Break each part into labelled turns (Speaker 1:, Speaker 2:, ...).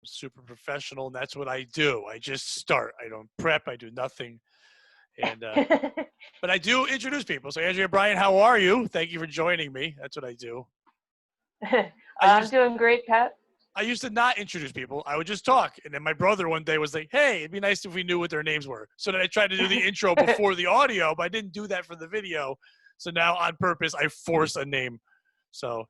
Speaker 1: super professional, and that's what I do. I just start. I don't prep. I do nothing. And but I do introduce people. So Andrea Bryant, how are you? Thank you for joining me. That's what I do.
Speaker 2: I'm doing great, Pat.
Speaker 1: I used to not introduce people. I would just talk. And then my brother one day was like, hey, it'd be nice if we knew what their names were. So then I tried to do the intro before the audio, but I didn't do that for the video. So now on purpose, I force a name. So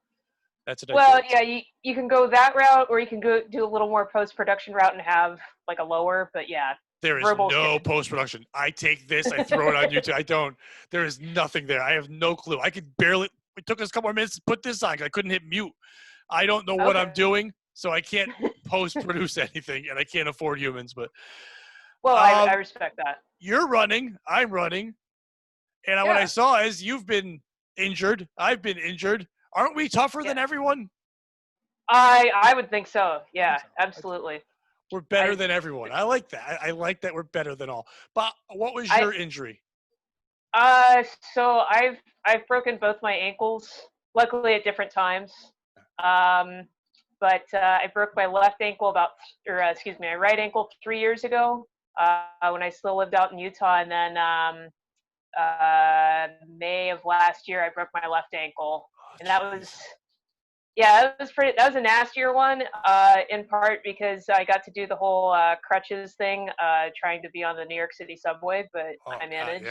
Speaker 1: that's what I do.
Speaker 2: Yeah, you can go that route, or you can go do a little more post-production route and have like a lower, but yeah.
Speaker 1: There is no post-production. I take this, I throw it on YouTube. I don't. There is nothing there. I have no clue. I could barely – it took us a couple more minutes to put this on. I couldn't hit mute. I don't know what I'm doing. So I can't post-produce anything, and I can't afford humans. But
Speaker 2: I respect that.
Speaker 1: You're running. I'm running. And what I saw is you've been injured. I've been injured. Aren't we tougher than everyone?
Speaker 2: I would think so. Yeah, absolutely.
Speaker 1: We're better than everyone. I like that. I like that we're better than all. But what was your injury?
Speaker 2: So I've broken both my ankles, luckily at different times. But I broke my left ankle my right ankle 3 years ago when I still lived out in Utah. And then May of last year, I broke my left ankle. And that was a nastier one, in part because I got to do the whole crutches thing, trying to be on the New York City subway, but I managed.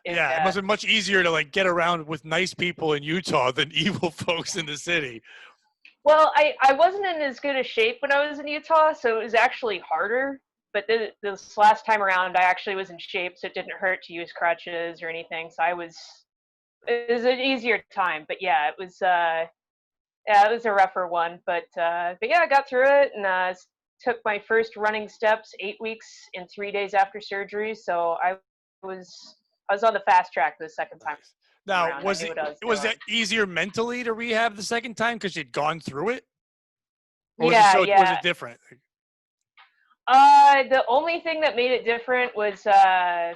Speaker 1: It must have been much easier to like get around with nice people in Utah than evil folks in the city.
Speaker 2: Well, I wasn't in as good a shape when I was in Utah, so it was actually harder. But this last time around, I actually was in shape, so it didn't hurt to use crutches or anything. So it was an easier time. But yeah, it was a rougher one. But yeah, I got through it and took my first running steps 8 weeks and 3 days after surgery. So I was on the fast track the second time.
Speaker 1: Now, was it easier mentally to rehab the second time because you'd gone through it? Or was it different?
Speaker 2: The only thing that made it different was kind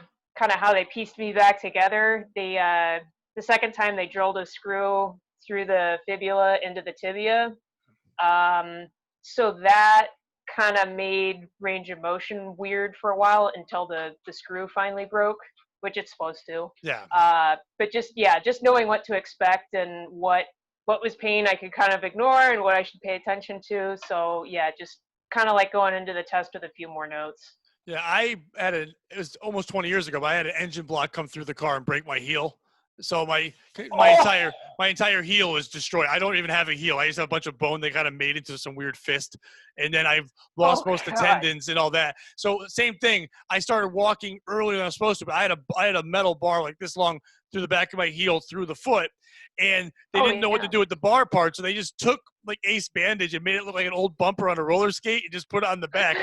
Speaker 2: of how they pieced me back together. The second time they drilled a screw through the fibula into the tibia. So that kind of made range of motion weird for a while until the screw finally broke, which it's supposed to.
Speaker 1: Yeah.
Speaker 2: But just knowing what to expect and what was pain I could kind of ignore and what I should pay attention to. So yeah, just kind of like going into the test with a few more notes.
Speaker 1: Yeah, it was almost 20 years ago, but I had an engine block come through the car and break my heel. So my entire heel is destroyed. I don't even have a heel. I just have a bunch of bone they kind of made into some weird fist. And then I've lost most of the tendons and all that. So same thing. I started walking earlier than I was supposed to, but I had a metal bar like this long through the back of my heel through the foot. And they didn't know what to do with the bar part. So they just took like Ace bandage and made it look like an old bumper on a roller skate and just put it on the back.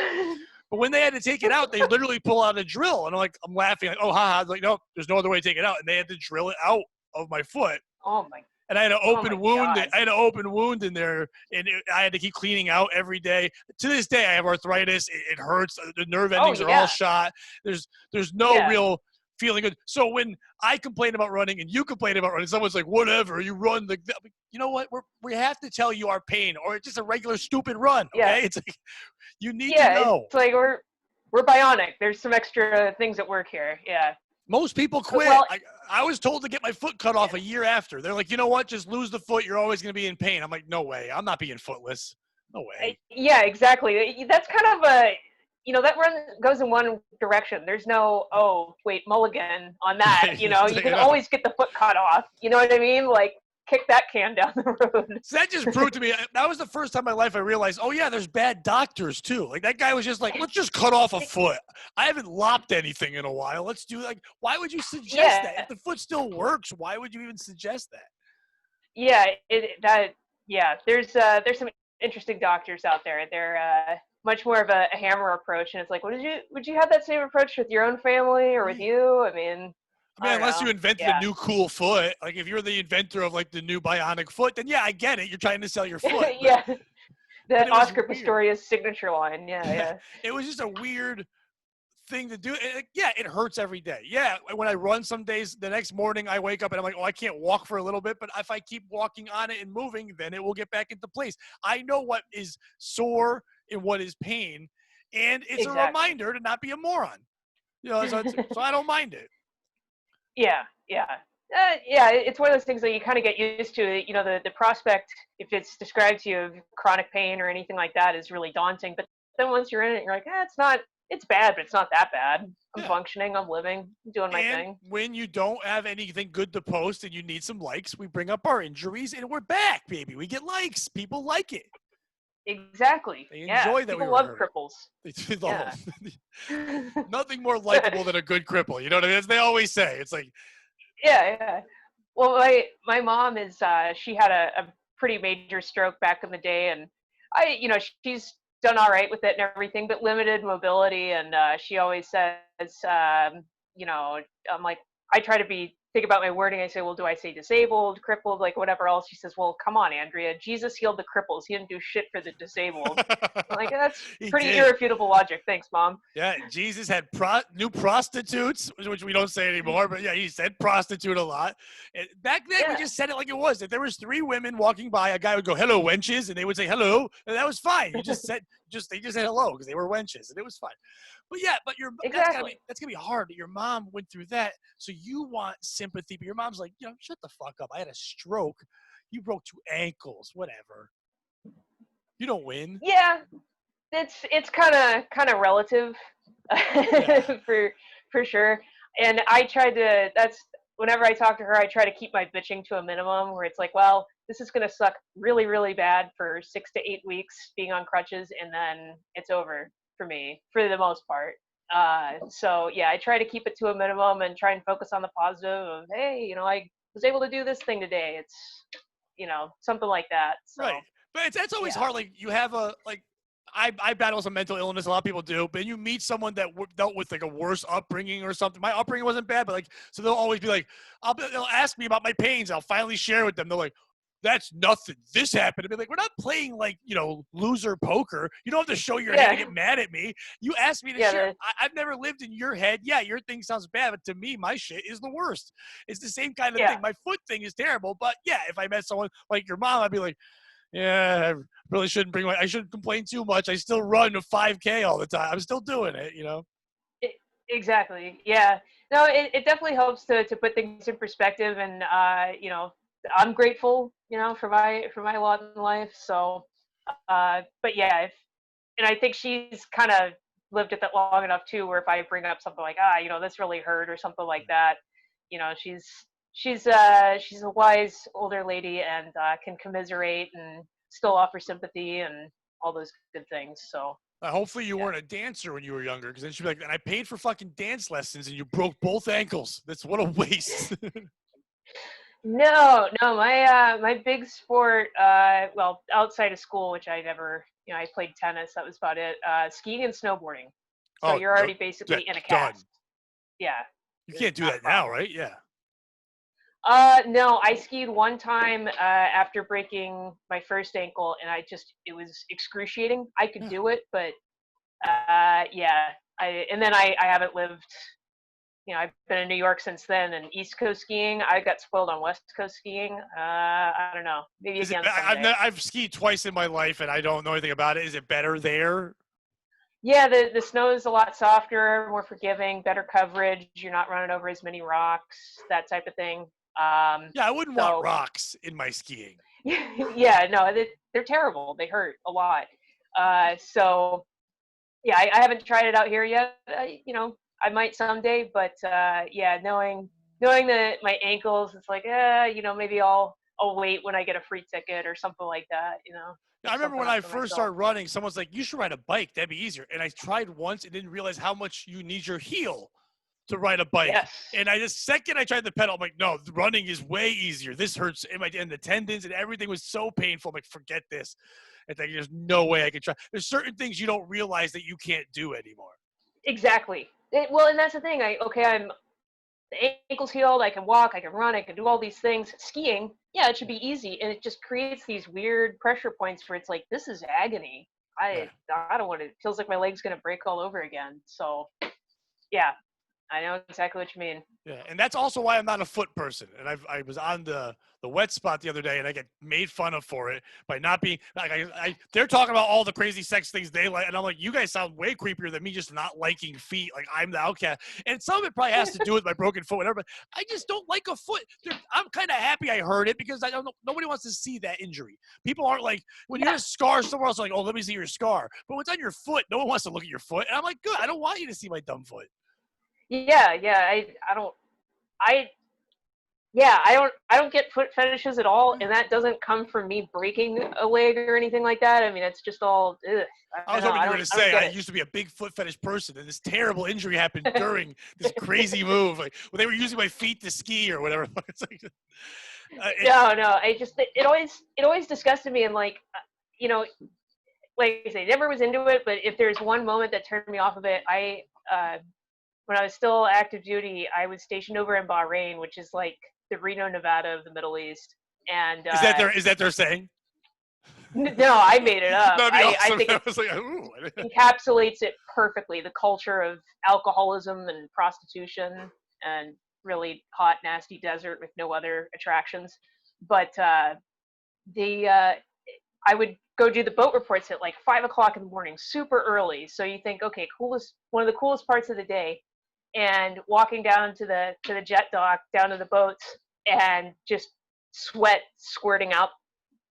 Speaker 1: But when they had to take it out, they literally pull out a drill. And I'm laughing like, oh, haha. Like, no, there's no other way to take it out. And they had to drill it out of my foot.
Speaker 2: Oh, my.
Speaker 1: And I had an open wound. I had an open wound in there. And I had to keep cleaning out every day. To this day, I have arthritis. It hurts. The nerve endings are all shot. There's no real feeling good. So when I complain about running and you complain about running, someone's like, whatever, you run. You know what? We have to tell you our pain, or it's just a regular stupid run. Okay? Yeah. It's like you need to know.
Speaker 2: It's like we're bionic. There's some extra things at work here. Yeah.
Speaker 1: Most people quit. Well, I was told to get my foot cut off a year after. They're like, you know what? Just lose the foot. You're always going to be in pain. I'm like, no way. I'm not being footless. No way.
Speaker 2: Yeah, exactly. That's kind of that run goes in one direction. There's no, mulligan on that. You can always get the foot cut off. You know what I mean? Like, kick that can down the road.
Speaker 1: So that just proved to me, that was the first time in my life I realized, oh, yeah, there's bad doctors, too. Like, that guy was just like, let's just cut off a foot. I haven't lopped anything in a while. Let's do, why would you suggest that? If the foot still works, why would you even suggest that?
Speaker 2: Yeah, there's some interesting doctors out there. They're much more of a hammer approach, and it's like, would you have that same approach with your own family or with you? I mean,
Speaker 1: unless you invented a new cool foot, like if you're the inventor of like the new bionic foot, then yeah, I get it. You're trying to sell your foot.
Speaker 2: Yeah, the Oscar Pistorius signature line. Yeah.
Speaker 1: It was just a weird thing to do. It hurts every day. Yeah, when I run some days, the next morning I wake up and I'm like, oh, I can't walk for a little bit, but if I keep walking on it and moving, then it will get back into place. I know what is sore in what is pain, and it's a
Speaker 2: Exactly.
Speaker 1: reminder to not be a moron. So I don't mind it.
Speaker 2: Yeah, yeah. It's one of those things that you kind of get used to. The prospect, if it's described to you of chronic pain or anything like that, is really daunting. But then once you're in it, you're like, it's not, it's bad, but it's not that bad. I'm
Speaker 1: Yeah.
Speaker 2: functioning, I'm living, I'm doing my
Speaker 1: And
Speaker 2: thing.
Speaker 1: when you don't have anything good to post and you need some likes, we bring up our injuries and we're back, baby. We get likes. People like it.
Speaker 2: Exactly.
Speaker 1: They
Speaker 2: Yeah.
Speaker 1: enjoy that we
Speaker 2: People
Speaker 1: were
Speaker 2: love
Speaker 1: hurt.
Speaker 2: cripples.
Speaker 1: They do
Speaker 2: Yeah.
Speaker 1: love. Nothing more likable than a good cripple. You know what I mean? As they always say. It's like,
Speaker 2: Yeah. Well, my mom is she had a pretty major stroke back in the day, and she's done all right with it and everything, but limited mobility, and she always says, you know, I'm like, I try to think about my wording. I say, well, do I say disabled, crippled, like whatever else? She says, well, come on, Andrea, Jesus healed the cripples. He didn't do shit for the disabled. I'm like, that's
Speaker 1: he
Speaker 2: pretty
Speaker 1: did.
Speaker 2: irrefutable logic. Thanks, Mom.
Speaker 1: Yeah, Jesus had new prostitutes, which we don't say anymore, but yeah, he said prostitute a lot. And back then, we
Speaker 2: Yeah.
Speaker 1: just said it like it was. If there was 3 women walking by, a guy would go, "Hello, wenches," and they would say hello, and that was fine. You just said they just said hello because they were wenches, and it was fine. But yeah,
Speaker 2: Exactly.
Speaker 1: that's gonna be hard. Your mom went through that, so you want sympathy, but your mom's like, shut the fuck up. I had a stroke. You broke 2 ankles. Whatever. You don't win.
Speaker 2: Yeah, it's kind of relative
Speaker 1: Yeah.
Speaker 2: for sure. And I tried to that's whenever I talk to her, I try to keep my bitching to a minimum where it's like, well, this is going to suck really really bad for 6 to 8 weeks being on crutches, and then it's over for me for the most part. So yeah, I try to keep it to a minimum and try and focus on the positive of, hey, I was able to do this thing today. It's something like that.
Speaker 1: Right.
Speaker 2: So
Speaker 1: But that's always
Speaker 2: yeah.
Speaker 1: hard. Like you have I battle some mental illness. A lot of people do, but you meet someone that dealt with like a worse upbringing or something. My upbringing wasn't bad, but like, so they'll always be like, they'll ask me about my pains. I'll finally share with them. They're like, that's nothing. This happened to me. Like, we're not playing like, loser poker. You don't have to show your hand and
Speaker 2: Yeah.
Speaker 1: get mad at me. You asked me to
Speaker 2: Yeah.
Speaker 1: share. I've never lived in your head. Yeah, your thing sounds bad, but to me, my shit is the worst. It's the same kind of
Speaker 2: Yeah.
Speaker 1: thing. My foot thing is terrible, but yeah, if I met someone like your mom, I'd be like, yeah, I really shouldn't I shouldn't complain too much. I still run a 5K all the time. I'm still doing it.
Speaker 2: Exactly. Yeah. No, it definitely helps to put things in perspective, and I'm grateful, for my lot in life. So, but yeah, and I think she's kind of lived it that long enough too, where if I bring up something like, this really hurt or something like that, she's a wise older lady, and can commiserate and still offer sympathy and all those good things. So
Speaker 1: Hopefully you
Speaker 2: yeah.
Speaker 1: weren't a dancer when you were younger, because then she'd be like, and I paid for fucking dance lessons and you broke both ankles. That's what a waste.
Speaker 2: No, my big sport, well, outside of school, which I never, I played tennis. That was about it. Skiing and snowboarding. So
Speaker 1: Oh,
Speaker 2: you're
Speaker 1: no,
Speaker 2: already basically in a
Speaker 1: done.
Speaker 2: cast. Yeah,
Speaker 1: You
Speaker 2: it's
Speaker 1: can't do
Speaker 2: not a
Speaker 1: that now,
Speaker 2: problem.
Speaker 1: right? Yeah.
Speaker 2: No, I skied one time after breaking my first ankle, and it was excruciating. I could
Speaker 1: Yeah.
Speaker 2: do it, but yeah, and then I haven't lived. I've been in New York since then, and East Coast skiing. I got spoiled on West Coast skiing. I don't know, maybe
Speaker 1: Is it?
Speaker 2: again someday.
Speaker 1: I've skied twice in my life and I don't know anything about it. Is it better there?
Speaker 2: Yeah, the snow is a lot softer, more forgiving, better coverage. You're not running over as many rocks, that type of thing.
Speaker 1: Yeah, I wouldn't want
Speaker 2: So
Speaker 1: rocks in my skiing.
Speaker 2: yeah, no, they're terrible. They hurt a lot. So yeah, I haven't tried it out here yet. I might someday, but yeah, knowing that my ankles, it's like, maybe I'll wait when I get a free ticket or something like that.
Speaker 1: I
Speaker 2: Pick
Speaker 1: remember
Speaker 2: something
Speaker 1: when
Speaker 2: up
Speaker 1: I
Speaker 2: for
Speaker 1: first
Speaker 2: myself.
Speaker 1: started running, someone's like, you should ride a bike. That'd be easier. And I tried once and didn't realize how much you need your heel to ride a bike.
Speaker 2: Yes.
Speaker 1: And the second I tried the pedal, I'm like, no, running is way easier. This hurts in the tendons and everything was so painful. I'm like, forget this. It's like, there's no way I can try. There's certain things you don't realize that you can't do anymore.
Speaker 2: Exactly. Well, and that's the thing. I'm the ankle's healed. I can walk. I can run. I can do all these things. Skiing, yeah, it should be easy, and it just creates these weird pressure points where it's like, this is agony.
Speaker 1: Yeah.
Speaker 2: I don't want to. It feels like my leg's gonna break all over again. So, yeah. I know exactly what you mean.
Speaker 1: Yeah, and that's also why I'm not a foot person. And I was on the wet spot the other day, and I get made fun of for it by not being like they're talking about all the crazy sex things they like, and I'm like, you guys sound way creepier than me just not liking feet. Like I'm the outcast, and some of it probably has to do with my broken foot, whatever. But I just don't like a foot. I'm kind of happy I heard it because I don't know. Nobody wants to see that injury. People aren't like when you have a scar somewhere else, like, oh, let me see your scar. But when it's on your foot, no one wants to look at your foot, and I'm like, good. I don't want you to see my dumb foot.
Speaker 2: Yeah, I don't I yeah, I don't get foot fetishes at all, and that doesn't come from me breaking a leg or anything like that. I mean, it's just all ugh,
Speaker 1: I was
Speaker 2: don't know.
Speaker 1: hoping you were going to
Speaker 2: I don't
Speaker 1: say
Speaker 2: get
Speaker 1: I
Speaker 2: it.
Speaker 1: used to be a big foot fetish person, and this terrible injury happened during this crazy move. Like when they were using my feet to ski or whatever. It's like,
Speaker 2: No, it always disgusted me, and like you know, like I say, never was into it. But if there's one moment that turned me off of it, when I was still active duty, I was stationed over in Bahrain, which is like the Reno, Nevada of the Middle East, and
Speaker 1: is that their saying?
Speaker 2: no, I made it up.
Speaker 1: That'd be
Speaker 2: I
Speaker 1: awesome.
Speaker 2: think
Speaker 1: I
Speaker 2: it
Speaker 1: was like, ooh.
Speaker 2: encapsulates it perfectly, the culture of alcoholism and prostitution and really hot, nasty desert with no other attractions. But the I would go do the boat reports at like 5 o'clock in the morning, super early. So you think, okay, one of the coolest parts of the day, and walking down to the jet dock, down to the boats, and just sweat squirting out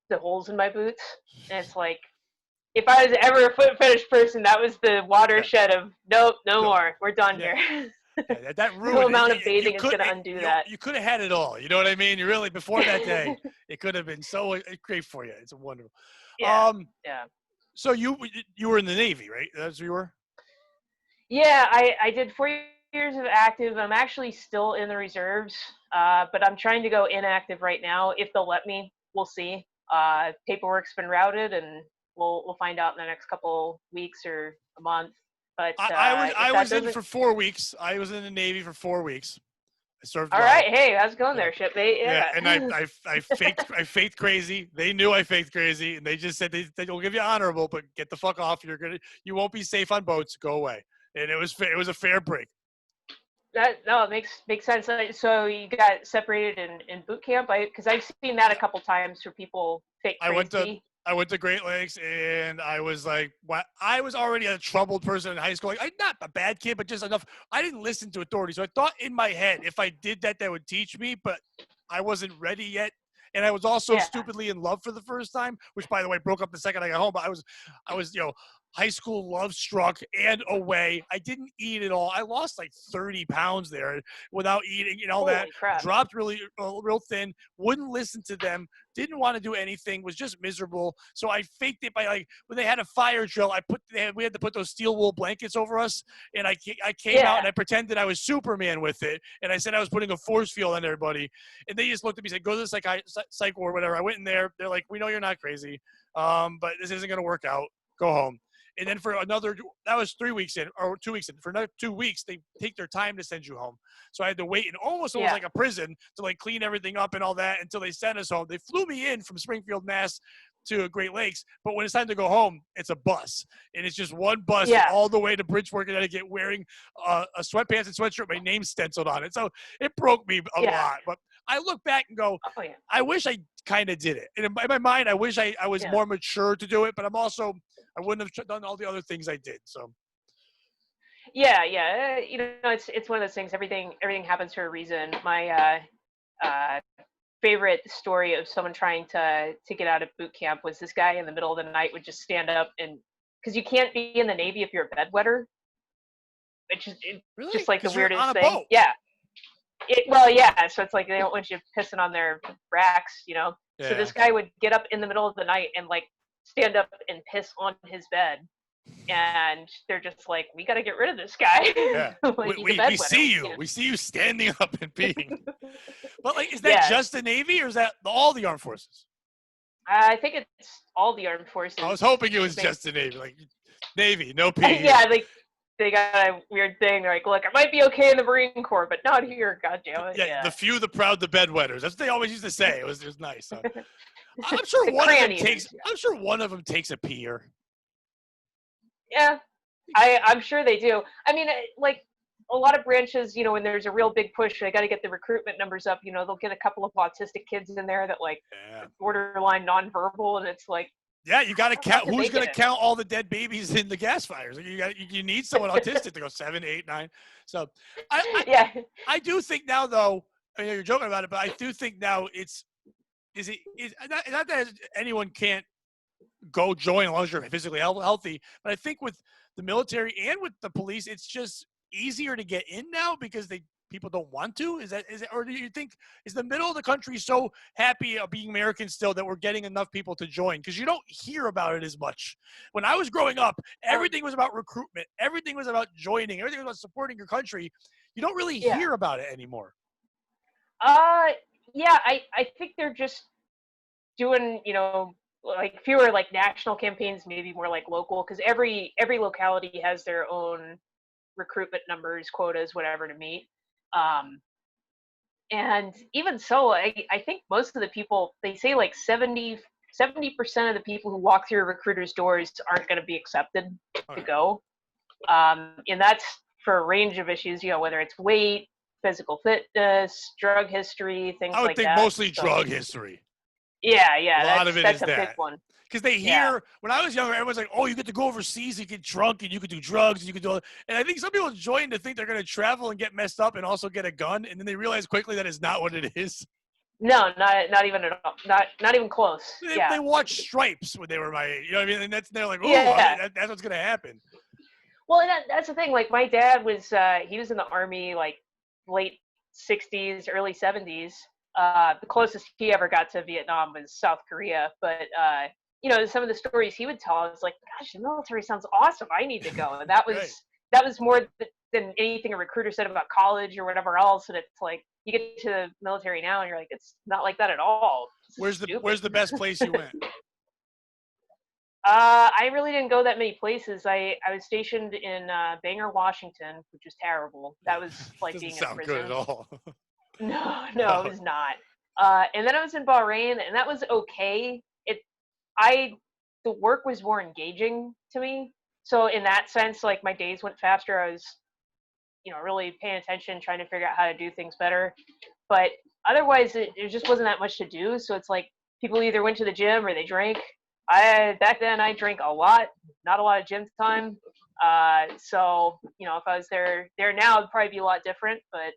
Speaker 2: the holes in my boots. And it's like, if I was ever a foot fetish person, that was the watershed of nope, no more. We're done
Speaker 1: Yeah.
Speaker 2: here.
Speaker 1: Yeah, that
Speaker 2: No
Speaker 1: ruined
Speaker 2: amount
Speaker 1: it.
Speaker 2: of bathing is going to undo that.
Speaker 1: You could have had it all. You know what I mean? You really before that day, it could have been so great for you. It's wonderful.
Speaker 2: Yeah, yeah,
Speaker 1: So you were in the Navy, right? That's where you were.
Speaker 2: yeah. I did 4 years of active. I'm actually still in the reserves, but I'm trying to go inactive right now. If they'll let me, we'll see. Paperwork's been routed, and we'll find out in the next couple weeks or a month. But
Speaker 1: I
Speaker 2: if that
Speaker 1: was in
Speaker 2: doesn't,
Speaker 1: for 4 weeks. I was in the Navy for 4 weeks. I served
Speaker 2: all
Speaker 1: well.
Speaker 2: right. Hey, how's it going
Speaker 1: Yeah.
Speaker 2: there, shipmate?
Speaker 1: Yeah,
Speaker 2: Yeah.
Speaker 1: and I faked crazy. They knew I faked crazy, and they just said they'll give you honorable, but get the fuck off. You won't be safe on boats. Go away. And it was a fair break.
Speaker 2: No, it makes sense. So you got separated in boot camp, because I've seen that a couple times for people fake
Speaker 1: I went to
Speaker 2: crazy.
Speaker 1: I went to Great Lakes, and I was like, what? I was already a troubled person in high school. Like, I'm not a bad kid, but just enough. I didn't listen to authority, so I thought in my head if I did that, that would teach me. But I wasn't ready yet, and I was also
Speaker 2: Yeah,
Speaker 1: stupidly in love for the first time, which, by the way, broke up the second I got home. But I was, high school love struck and away. I didn't eat at all. I lost like 30 pounds there without eating and all that.
Speaker 2: holy crap.
Speaker 1: Dropped really real thin. Wouldn't listen to them. Didn't want to do anything. Was just miserable. So I faked it by like when they had a fire drill. We had to put those steel wool blankets over us, and I came out
Speaker 2: Yeah,
Speaker 1: and I pretended I was Superman with it, and I said I was putting a force field on everybody, and they just looked at me and said, "Go to the psych ward, whatever." I went in there. They're like, "We know you're not crazy, but this isn't going to work out. Go home." And then that was 3 weeks in or 2 weeks in. For another 2 weeks, they take their time to send you home. So I had to wait in almost
Speaker 2: yeah,
Speaker 1: like a prison to like clean everything up and all that until they sent us home. They flew me in from Springfield, Mass to Great Lakes. But when it's time to go home, it's a bus. And it's just one bus
Speaker 2: yeah,
Speaker 1: all the way to Bridgeport, Connecticut, wearing a sweatpants and sweatshirt, my name stenciled on it. So it broke me a
Speaker 2: yeah.
Speaker 1: lot. But I look back and go,
Speaker 2: Oh yeah,
Speaker 1: I wish I kind of did it. And in my mind, I wish I was
Speaker 2: yeah.
Speaker 1: more mature to do it. But I wouldn't have done all the other things I did. So
Speaker 2: Yeah, yeah. It's one of those things. Everything happens for a reason. My favorite story of someone trying to get out of boot camp was this guy in the middle of the night would just stand up, and because you can't be in the Navy if you're a bedwetter, which is
Speaker 1: really,
Speaker 2: just like the
Speaker 1: because you're on
Speaker 2: weirdest
Speaker 1: a
Speaker 2: thing.
Speaker 1: boat.
Speaker 2: Yeah. Well, yeah. So it's like they don't want you pissing on their racks. So
Speaker 1: Yeah.
Speaker 2: this guy would get up in the middle of the night and like stand up and piss on his bed, and they're just like, we got to get rid of this guy.
Speaker 1: Yeah.
Speaker 2: Like, he's a
Speaker 1: We
Speaker 2: bedwetter.
Speaker 1: see you. We see you standing up and peeing. But like, is that
Speaker 2: Yeah,
Speaker 1: just the Navy or is that all the armed forces?
Speaker 2: I think it's all the armed forces.
Speaker 1: I was hoping it was
Speaker 2: Maybe.
Speaker 1: just the Navy. Like Navy, no pee.
Speaker 2: Yeah, like they got a weird thing. They're like, look, I might be okay in the Marine Corps, but not here. God damn it.
Speaker 1: Yeah,
Speaker 2: Yeah.
Speaker 1: the few, the proud, the bedwetters. That's what they always used to say. It was nice. I'm sure
Speaker 2: The
Speaker 1: one of them
Speaker 2: crannies.
Speaker 1: takes a peer.
Speaker 2: Yeah, I'm sure they do. I mean, like a lot of branches, when there's a real big push, they got to get the recruitment numbers up. They'll get a couple of autistic kids in there that like
Speaker 1: Yeah.
Speaker 2: borderline nonverbal, and it's like,
Speaker 1: Yeah, you got to count.
Speaker 2: did
Speaker 1: Who's
Speaker 2: they
Speaker 1: going
Speaker 2: get
Speaker 1: to
Speaker 2: it?
Speaker 1: count all the dead babies in the gas fires? You need someone autistic to go 7, 8, 9. So
Speaker 2: Yeah.
Speaker 1: I do think now, though. I mean, you're joking about it, but I do think now is not that anyone can't go join as long as you're physically healthy. But I think with the military and with the police, it's just easier to get in now because people don't want to. Is it, or do you think is the middle of the country so happy being American still that we're getting enough people to join? Because you don't hear about it as much. When I was growing up, everything was about recruitment. Everything was about joining. Everything was about supporting your country. You don't really hear about it anymore.
Speaker 2: Yeah, I think they're just doing, like fewer like national campaigns, maybe more like local, because every locality has their own recruitment numbers, quotas, whatever to meet. And even so, I think most of the people, they say like 70% of the people who walk through a recruiter's doors aren't going to be accepted to go. And that's for a range of issues, whether it's weight, physical fitness, drug history, things like that.
Speaker 1: I would think mostly drug history.
Speaker 2: Yeah,
Speaker 1: a lot of it
Speaker 2: that's
Speaker 1: is
Speaker 2: a
Speaker 1: that.
Speaker 2: big one.
Speaker 1: Because they hear, when I was younger, everyone's like, oh, you get to go overseas, you get drunk, and you can do drugs, and you can do all. And I think some people join to think they're going to travel and get messed up and also get a gun, and then they realize quickly that is not what it is.
Speaker 2: No, not even at all. Not even close.
Speaker 1: They watched Stripes when they were my age. You know what I mean? And they're like, ooh, that's what's going to happen.
Speaker 2: Well, and that's the thing. Like, my dad was, he was in the Army, like, late 60s, early 70s. The closest he ever got to Vietnam was South Korea. But, some of the stories he would tell, I was like, gosh, the military sounds awesome. I need to go. And that was more than anything a recruiter said about college or whatever else. And it's like, you get to the military now and you're like, it's not like that at all.
Speaker 1: Where's the best place you went?
Speaker 2: I really didn't go that many places. I was stationed in Bangor, Washington, which was terrible. That was like being in prison.
Speaker 1: Doesn't sound good at all.
Speaker 2: No, it was not. And then I was in Bahrain, and that was okay. The work was more engaging to me. So in that sense, like, my days went faster. I was, really paying attention, trying to figure out how to do things better. But otherwise, there just wasn't that much to do. So it's like people either went to the gym or they drank. Back then I drank a lot, not a lot of gym time. So, if I was there now, it'd probably be a lot different. But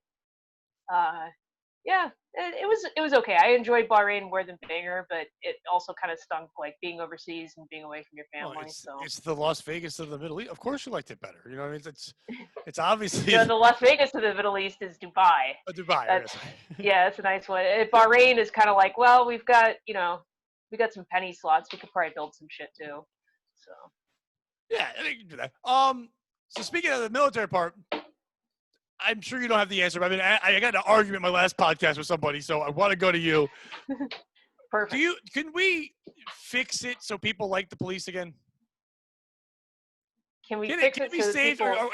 Speaker 2: yeah, it was okay. I enjoyed Bahrain more than Bangor, but it also kind of stunk, like being overseas and being away from your family.
Speaker 1: It's the Las Vegas of the Middle East. Of course, you liked it better. You know what I mean? It's obviously
Speaker 2: the Las Vegas of the Middle East is Dubai.
Speaker 1: Dubai.
Speaker 2: Yeah, it's a nice one. Bahrain is kind of like, well, we got some penny slots. We could probably build some shit too. So
Speaker 1: yeah, I think you can do that. So speaking of the military part, I'm sure you don't have the answer, but I mean, I got in an argument in my last podcast with somebody, so I want to go to you.
Speaker 2: Perfect.
Speaker 1: Can we fix it so people like the police again?
Speaker 2: Can we fix it
Speaker 1: be
Speaker 2: so
Speaker 1: saved,
Speaker 2: people...
Speaker 1: or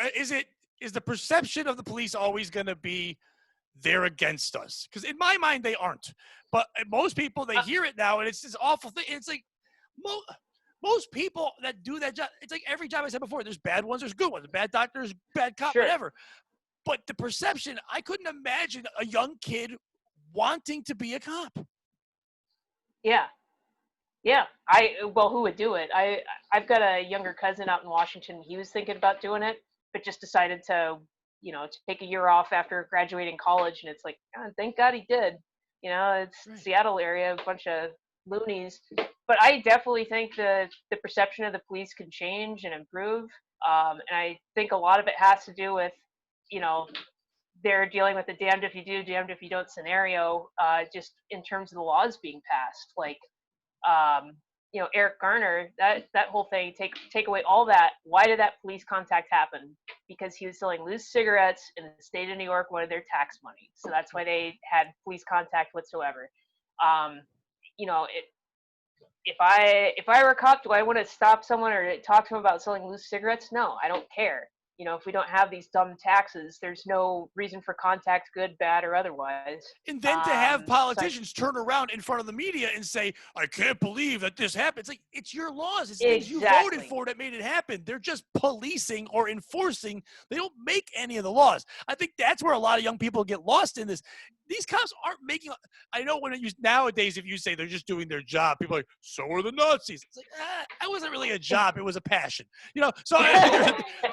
Speaker 1: is the perception of the police always going to be they're against us? Because in my mind, they aren't. But most people, they hear it now, and it's this awful thing. It's like most people that do that job, it's like every job I said before, there's bad ones, there's good ones, bad doctors, bad cop, whatever. But the perception, I couldn't imagine a young kid wanting to be a cop.
Speaker 2: Yeah. Who would do it? I've got a younger cousin out in Washington. He was thinking about doing it, but just decided to, take a year off after graduating college. And it's like, God, thank God he did. It's Seattle area, a bunch of loonies. But I definitely think the perception of the police can change and improve. And I think a lot of it has to do with, they're dealing with the damned if you do, damned if you don't scenario, just in terms of the laws being passed. Like, Eric Garner, that whole thing, take away all that. Why did that police contact happen? Because he was selling loose cigarettes in the state of New York, wanted their tax money. So that's why they had police contact whatsoever. If I were a cop, do I want to stop someone or talk to them about selling loose cigarettes? No, I don't care. if we don't have these dumb taxes, there's no reason for contact, good, bad, or otherwise.
Speaker 1: And then to have
Speaker 2: So
Speaker 1: politicians turn around in front of the media and say, I can't believe that this happened. It's like, it's your laws. It's things you voted for that made it happen. They're just policing or enforcing. They don't make any of the laws. I think that's where a lot of young people get lost in this. These cops aren't making – I know nowadays if you say they're just doing their job, people are like, so are the Nazis. It's like, that wasn't really a job. It was a passion. So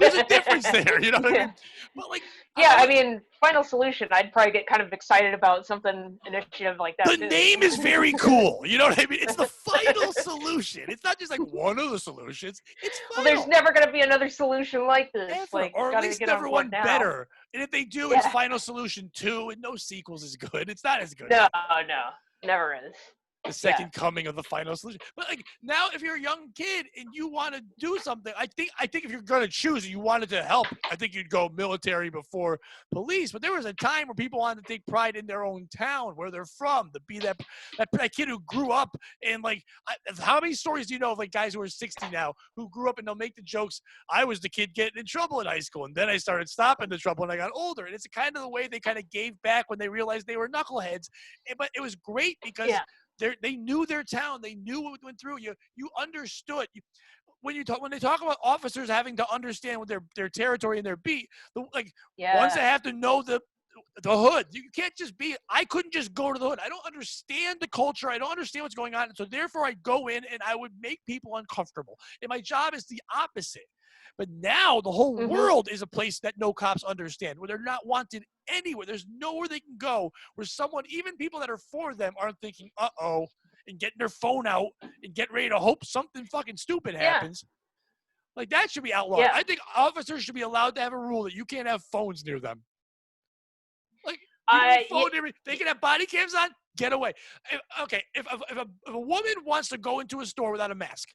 Speaker 1: there's a difference there. You know what I mean? But like –
Speaker 2: yeah, I mean, Final Solution, I'd probably get kind of excited about something initiative like that.
Speaker 1: The name is very cool. You know what I mean? It's the final solution. It's not just like one of the solutions. It's final.
Speaker 2: Well, there's never going to be another solution like this.
Speaker 1: Ever,
Speaker 2: like,
Speaker 1: or at least never one better. And if they do, it's Final Solution 2, and no sequels is good. It's not as good.
Speaker 2: No, never is.
Speaker 1: The second coming of the final solution. But like now, if you're a young kid and you want to do something, I think if you're going to choose and you wanted to help, I think you'd go military before police. But there was a time where people wanted to take pride in their own town, where they're from, to be that kid who grew up. And like, how many stories do you know of like guys who are 60 now who grew up and they'll make the jokes, I was the kid getting in trouble in high school, and then I started stopping the trouble when I got older. And it's kind of the way they kind of gave back when they realized they were knuckleheads. But it was great because they knew their town. They knew what went through. You understood. When they talk about officers having to understand what their territory and their beat, ones that have to know the hood. You can't just be. I couldn't just go to the hood. I don't understand the culture. I don't understand what's going on. And so therefore, I go in and I would make people uncomfortable. And my job is the opposite. But now the whole world is a place that no cops understand, where they're not wanted anywhere. There's nowhere they can go where even people that are for them aren't thinking, uh-oh, and getting their phone out and get ready to hope something fucking stupid happens. Like, that should be outlawed. I think officers should be allowed to have a rule that you can't have phones near them. Like, they can have body cams on, get away. If a woman wants to go into a store without a mask,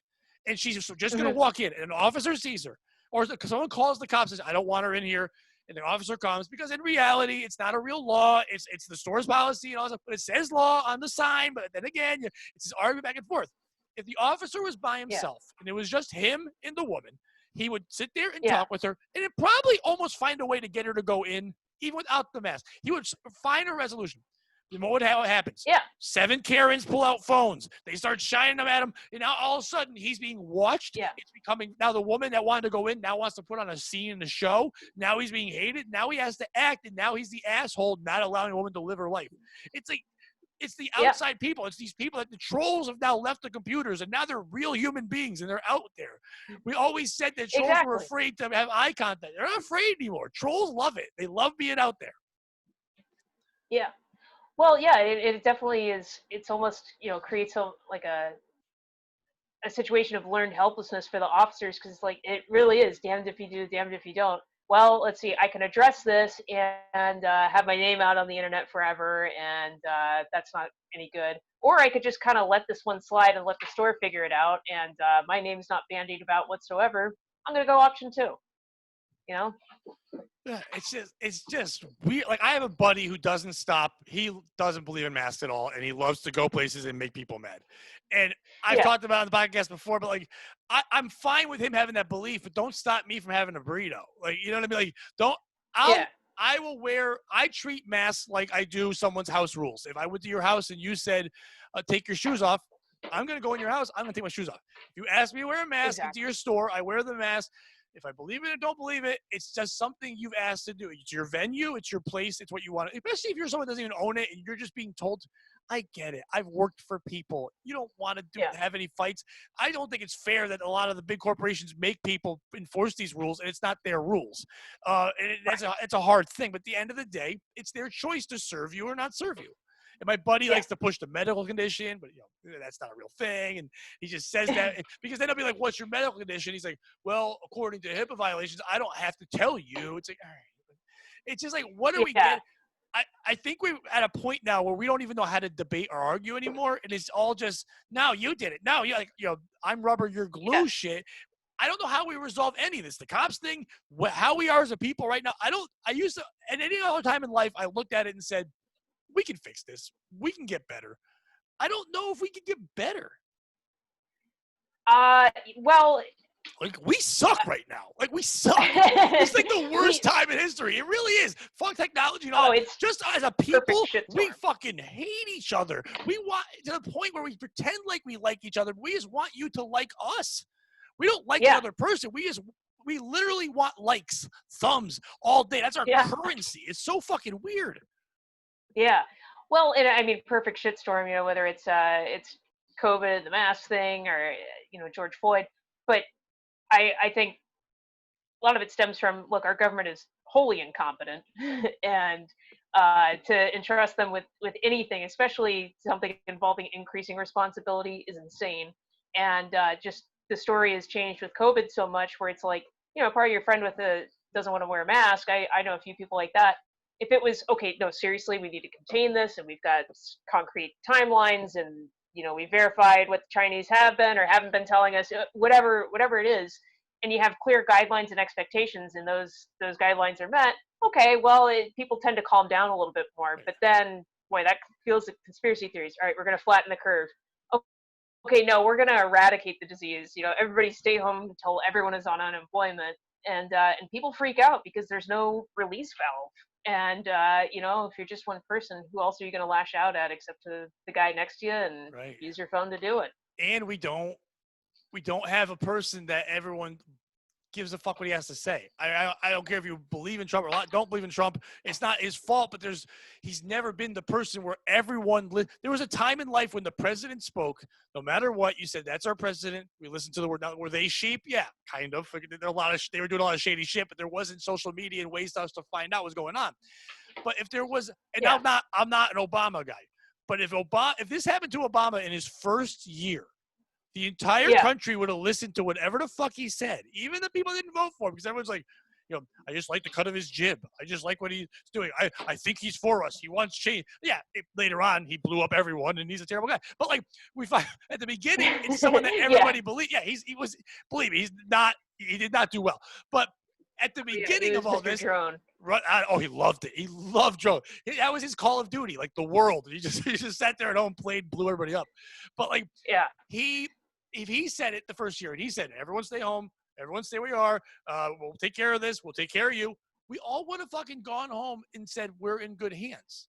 Speaker 1: and she's just going to walk in, and an officer sees her, or someone calls the cops and says, I don't want her in here, and the officer comes, because in reality, it's not a real law. It's the store's policy and all that, but it says law on the sign, but then again, it's this argument back and forth. If the officer was by himself, and it was just him and the woman, he would sit there and talk with her, and it'd probably almost find a way to get her to go in, even without the mask. He would find a resolution. You know how it happens. 7 Karens pull out phones. They start shining them at him. And now all of a sudden he's being watched. It's becoming now the woman that wanted to go in now wants to put on a scene in the show. Now he's being hated. Now he has to act. And now he's the asshole not allowing a woman to live her life. It's like, it's the outside people. It's these people that the trolls have now left the computers, and now they're real human beings and they're out there. We always said that trolls were afraid to have eye contact. They're not afraid anymore. Trolls love it. They love being out there.
Speaker 2: Yeah. Well, it definitely is. It's almost, creates a situation of learned helplessness for the officers, because like it really is damned if you do, damned if you don't. Well, let's see, I can address this and have my name out on the internet forever, and that's not any good. Or I could just kind of let this one slide and let the store figure it out, and my name's not bandied about whatsoever. I'm going to go option 2. Yeah,
Speaker 1: it's just weird. Like, I have a buddy who doesn't stop. He doesn't believe in masks at all, and he loves to go places and make people mad. And I've talked about it on the podcast before, but like, I'm fine with him having that belief, but don't stop me from having a burrito. Like, you know what I mean? Like, I treat masks like I do someone's house rules. If I went to your house and you said, take your shoes off, I'm going to go in your house. I'm going to take my shoes off. If you ask me to wear a mask into your store, I wear the mask. If I believe it or don't believe it, it's just something you've asked to do. It's your venue. It's your place. It's what you want. Especially if you're someone who doesn't even own it and you're just being told, I get it. I've worked for people. You don't want to have any fights. I don't think it's fair that a lot of the big corporations make people enforce these rules, and it's not their rules. It's a hard thing. But at the end of the day, it's their choice to serve you or not serve you. And my buddy likes to push the medical condition, but that's not a real thing. And he just says that because then I'll be like, what's your medical condition? He's like, well, according to HIPAA violations, I don't have to tell you. It's like, all right. It's just like, what do we get? I think we're at a point now where we don't even know how to debate or argue anymore. And it's all just, now you did it. Now I'm rubber, you're glue shit. I don't know how we resolve any of this. The cops thing, how we are as a people right now. I used to, at any other time in life, I looked at it and said, we can fix this. We can get better. I don't know if we can get better.
Speaker 2: Well,
Speaker 1: like, we suck right now. Like, we suck. It's like theory. It really is. Fuck technology and all
Speaker 2: Oh,
Speaker 1: that.
Speaker 2: it's
Speaker 1: Just as a people, we
Speaker 2: shitstorm.
Speaker 1: fucking hate each other. We want to the point where we pretend like we like each other. We just want you to like us. We don't like the
Speaker 2: Yeah.
Speaker 1: other person. We literally want likes, thumbs all day. That's our
Speaker 2: Yeah.
Speaker 1: currency. It's so fucking weird.
Speaker 2: Yeah. Well, and I mean, perfect shitstorm. Whether it's COVID, the mask thing, or George Floyd. But I think a lot of it stems from, look, our government is wholly incompetent, and to entrust them with anything, especially something involving increasing responsibility, is insane. And just the story has changed with COVID so much, where it's like, part of your friend doesn't want to wear a mask. I know a few people like that. If it was okay, no, seriously, we need to contain this, and we've got concrete timelines, and we verified what the Chinese have been or haven't been telling us, whatever it is, and you have clear guidelines and expectations, and those guidelines are met, okay, well, people tend to calm down a little bit more. But then, boy, that feels like conspiracy theories. All right, we're going to flatten the curve. Okay, no, we're going to eradicate the disease. Everybody stay home until everyone is on unemployment, and people freak out because there's no release valve. And if you're just one person, who else are you going to lash out at except to the guy next to you, and use your phone to do it?
Speaker 1: And we don't have a person that everyone gives a fuck what he has to say. I don't care if you believe in Trump or not, don't believe in Trump. It's not his fault, but he's never been the person where everyone there was a time in life when the president spoke, no matter what, you said, that's our president. We listened to the word. Now, were they sheep? Yeah, kind of. They were doing a lot of shady shit, but there wasn't social media and ways for us to find out what's going on. But if there was, and I'm not an Obama guy, but if this happened to Obama in his first year, the entire country would have listened to whatever the fuck he said. Even the people that didn't vote for him, because everyone's like, I just like the cut of his jib. I just like what he's doing. I think he's for us. He wants change. Yeah, later on, he blew up everyone, and he's a terrible guy. But, like, we find at the beginning, it's someone that everybody believed. Yeah, believe me, he did not do well. But at the beginning of all this,
Speaker 2: Drone.
Speaker 1: He loved it. He loved drone. That was his Call of Duty, like the world. He just sat there at home, played, blew everybody up. But, like, if he said it the first year, and he said, everyone stay home, everyone stay where you are, we'll take care of this, we'll take care of you, we all would have fucking gone home and said, we're in good hands.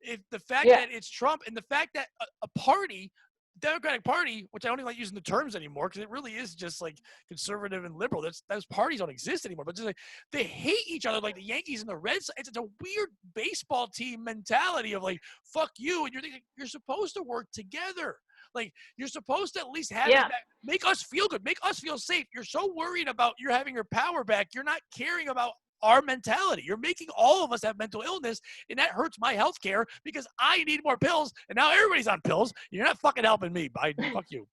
Speaker 1: If the fact that it's Trump, and the fact that a party, Democratic Party, which I don't even like using the terms anymore, because it really is just like conservative and liberal. Those parties don't exist anymore. But just like they hate each other, like the Yankees and the Red Sox. It's a weird baseball team mentality of like, fuck you, and you're thinking you're supposed to work together. Like, you're supposed to at least have it back. Make us feel good. Make us feel safe. You're so worried about you're having your power back. You're not caring about our mentality. You're making all of us have mental illness, and that hurts my health care because I need more pills, and now everybody's on pills. You're not fucking helping me, Biden. Fuck you.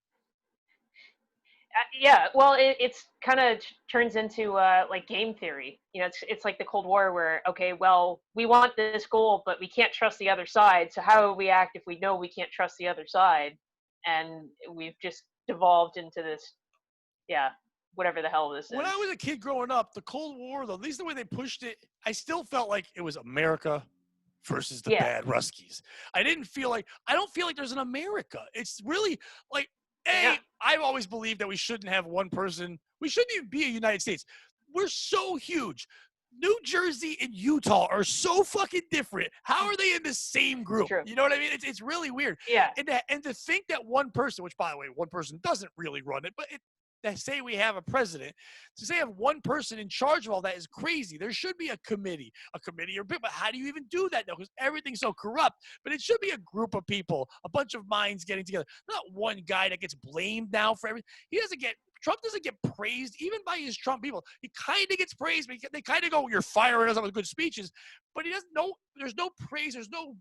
Speaker 2: Well, it's kind of turns into like game theory. It's like the Cold War, where, okay, well, we want this goal, but we can't trust the other side. So how do we act if we know we can't trust the other side? And we've just devolved into this, whatever the hell this is.
Speaker 1: When I was a kid growing up, the Cold War, though, at least the way they pushed it, I still felt like it was America versus the bad Ruskies. I don't feel like there's an America. It's really like, I've always believed that we shouldn't have one person. We shouldn't even be a United States. We're so huge. New Jersey and Utah are so fucking different. How are they in the same group? You know what I mean? It's really weird.
Speaker 2: Yeah.
Speaker 1: And to think that one person, which by the way, one person doesn't really run it, but to say we have a president, to say have one person in charge of all that is crazy. There should be a committee or bit, but how do you even do that now? Because everything's so corrupt. But it should be a group of people, a bunch of minds getting together. Not one guy that gets blamed now for everything. Trump doesn't get praised even by his Trump people. He kind of gets praised, but they kind of go, "You're firing us up with good speeches," but he doesn't know. There's no praise. There's no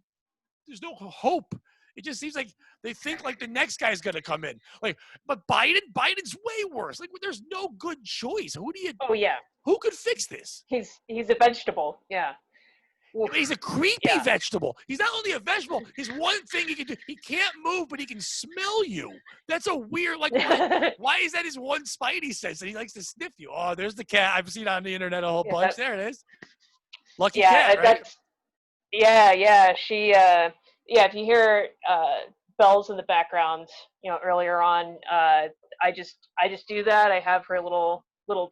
Speaker 1: hope. It just seems like they think like the next guy's gonna come in. Like, but Biden's way worse. Like, there's no good choice. Who could fix this?
Speaker 2: He's a vegetable. Yeah.
Speaker 1: He's a creepy vegetable. He's not only a vegetable. He's one thing he can do. He can't move, but he can smell you. That's a weird, like, why is that his one spidey sense that he likes to sniff you? Oh, there's the cat. I've seen on the internet a whole bunch. There it is. Lucky cat, right?
Speaker 2: She, if you hear bells in the background, earlier on, I just do that. I have her little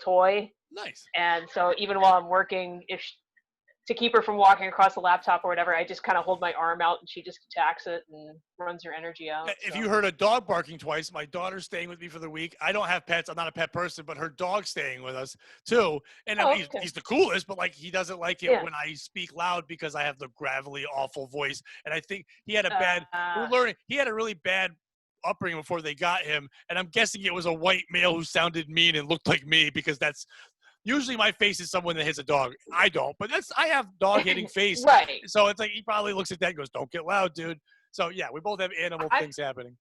Speaker 2: toy.
Speaker 1: Nice.
Speaker 2: And so even while I'm working, to keep her from walking across the laptop or whatever, I just kind of hold my arm out and she just attacks it and runs her energy out.
Speaker 1: If
Speaker 2: So.
Speaker 1: you heard a dog barking twice, my daughter's staying with me for the week. I don't have pets. I'm not a pet person, but her dog's staying with us too. And
Speaker 2: Oh,
Speaker 1: he's,
Speaker 2: okay.
Speaker 1: he's the coolest, but like he doesn't like it
Speaker 2: Yeah.
Speaker 1: when I speak loud because I have the gravelly, awful voice. And I think he had a bad. We're
Speaker 2: Uh,
Speaker 1: learning. He had a really bad upbringing before they got him, and I'm guessing it was a white male who sounded mean and looked like me because that's usually my face is someone that hits a dog. I don't, but I have dog hitting face.
Speaker 2: right.
Speaker 1: So it's like he probably looks at that and goes, "Don't get loud, dude." So yeah, we both have animal things happening.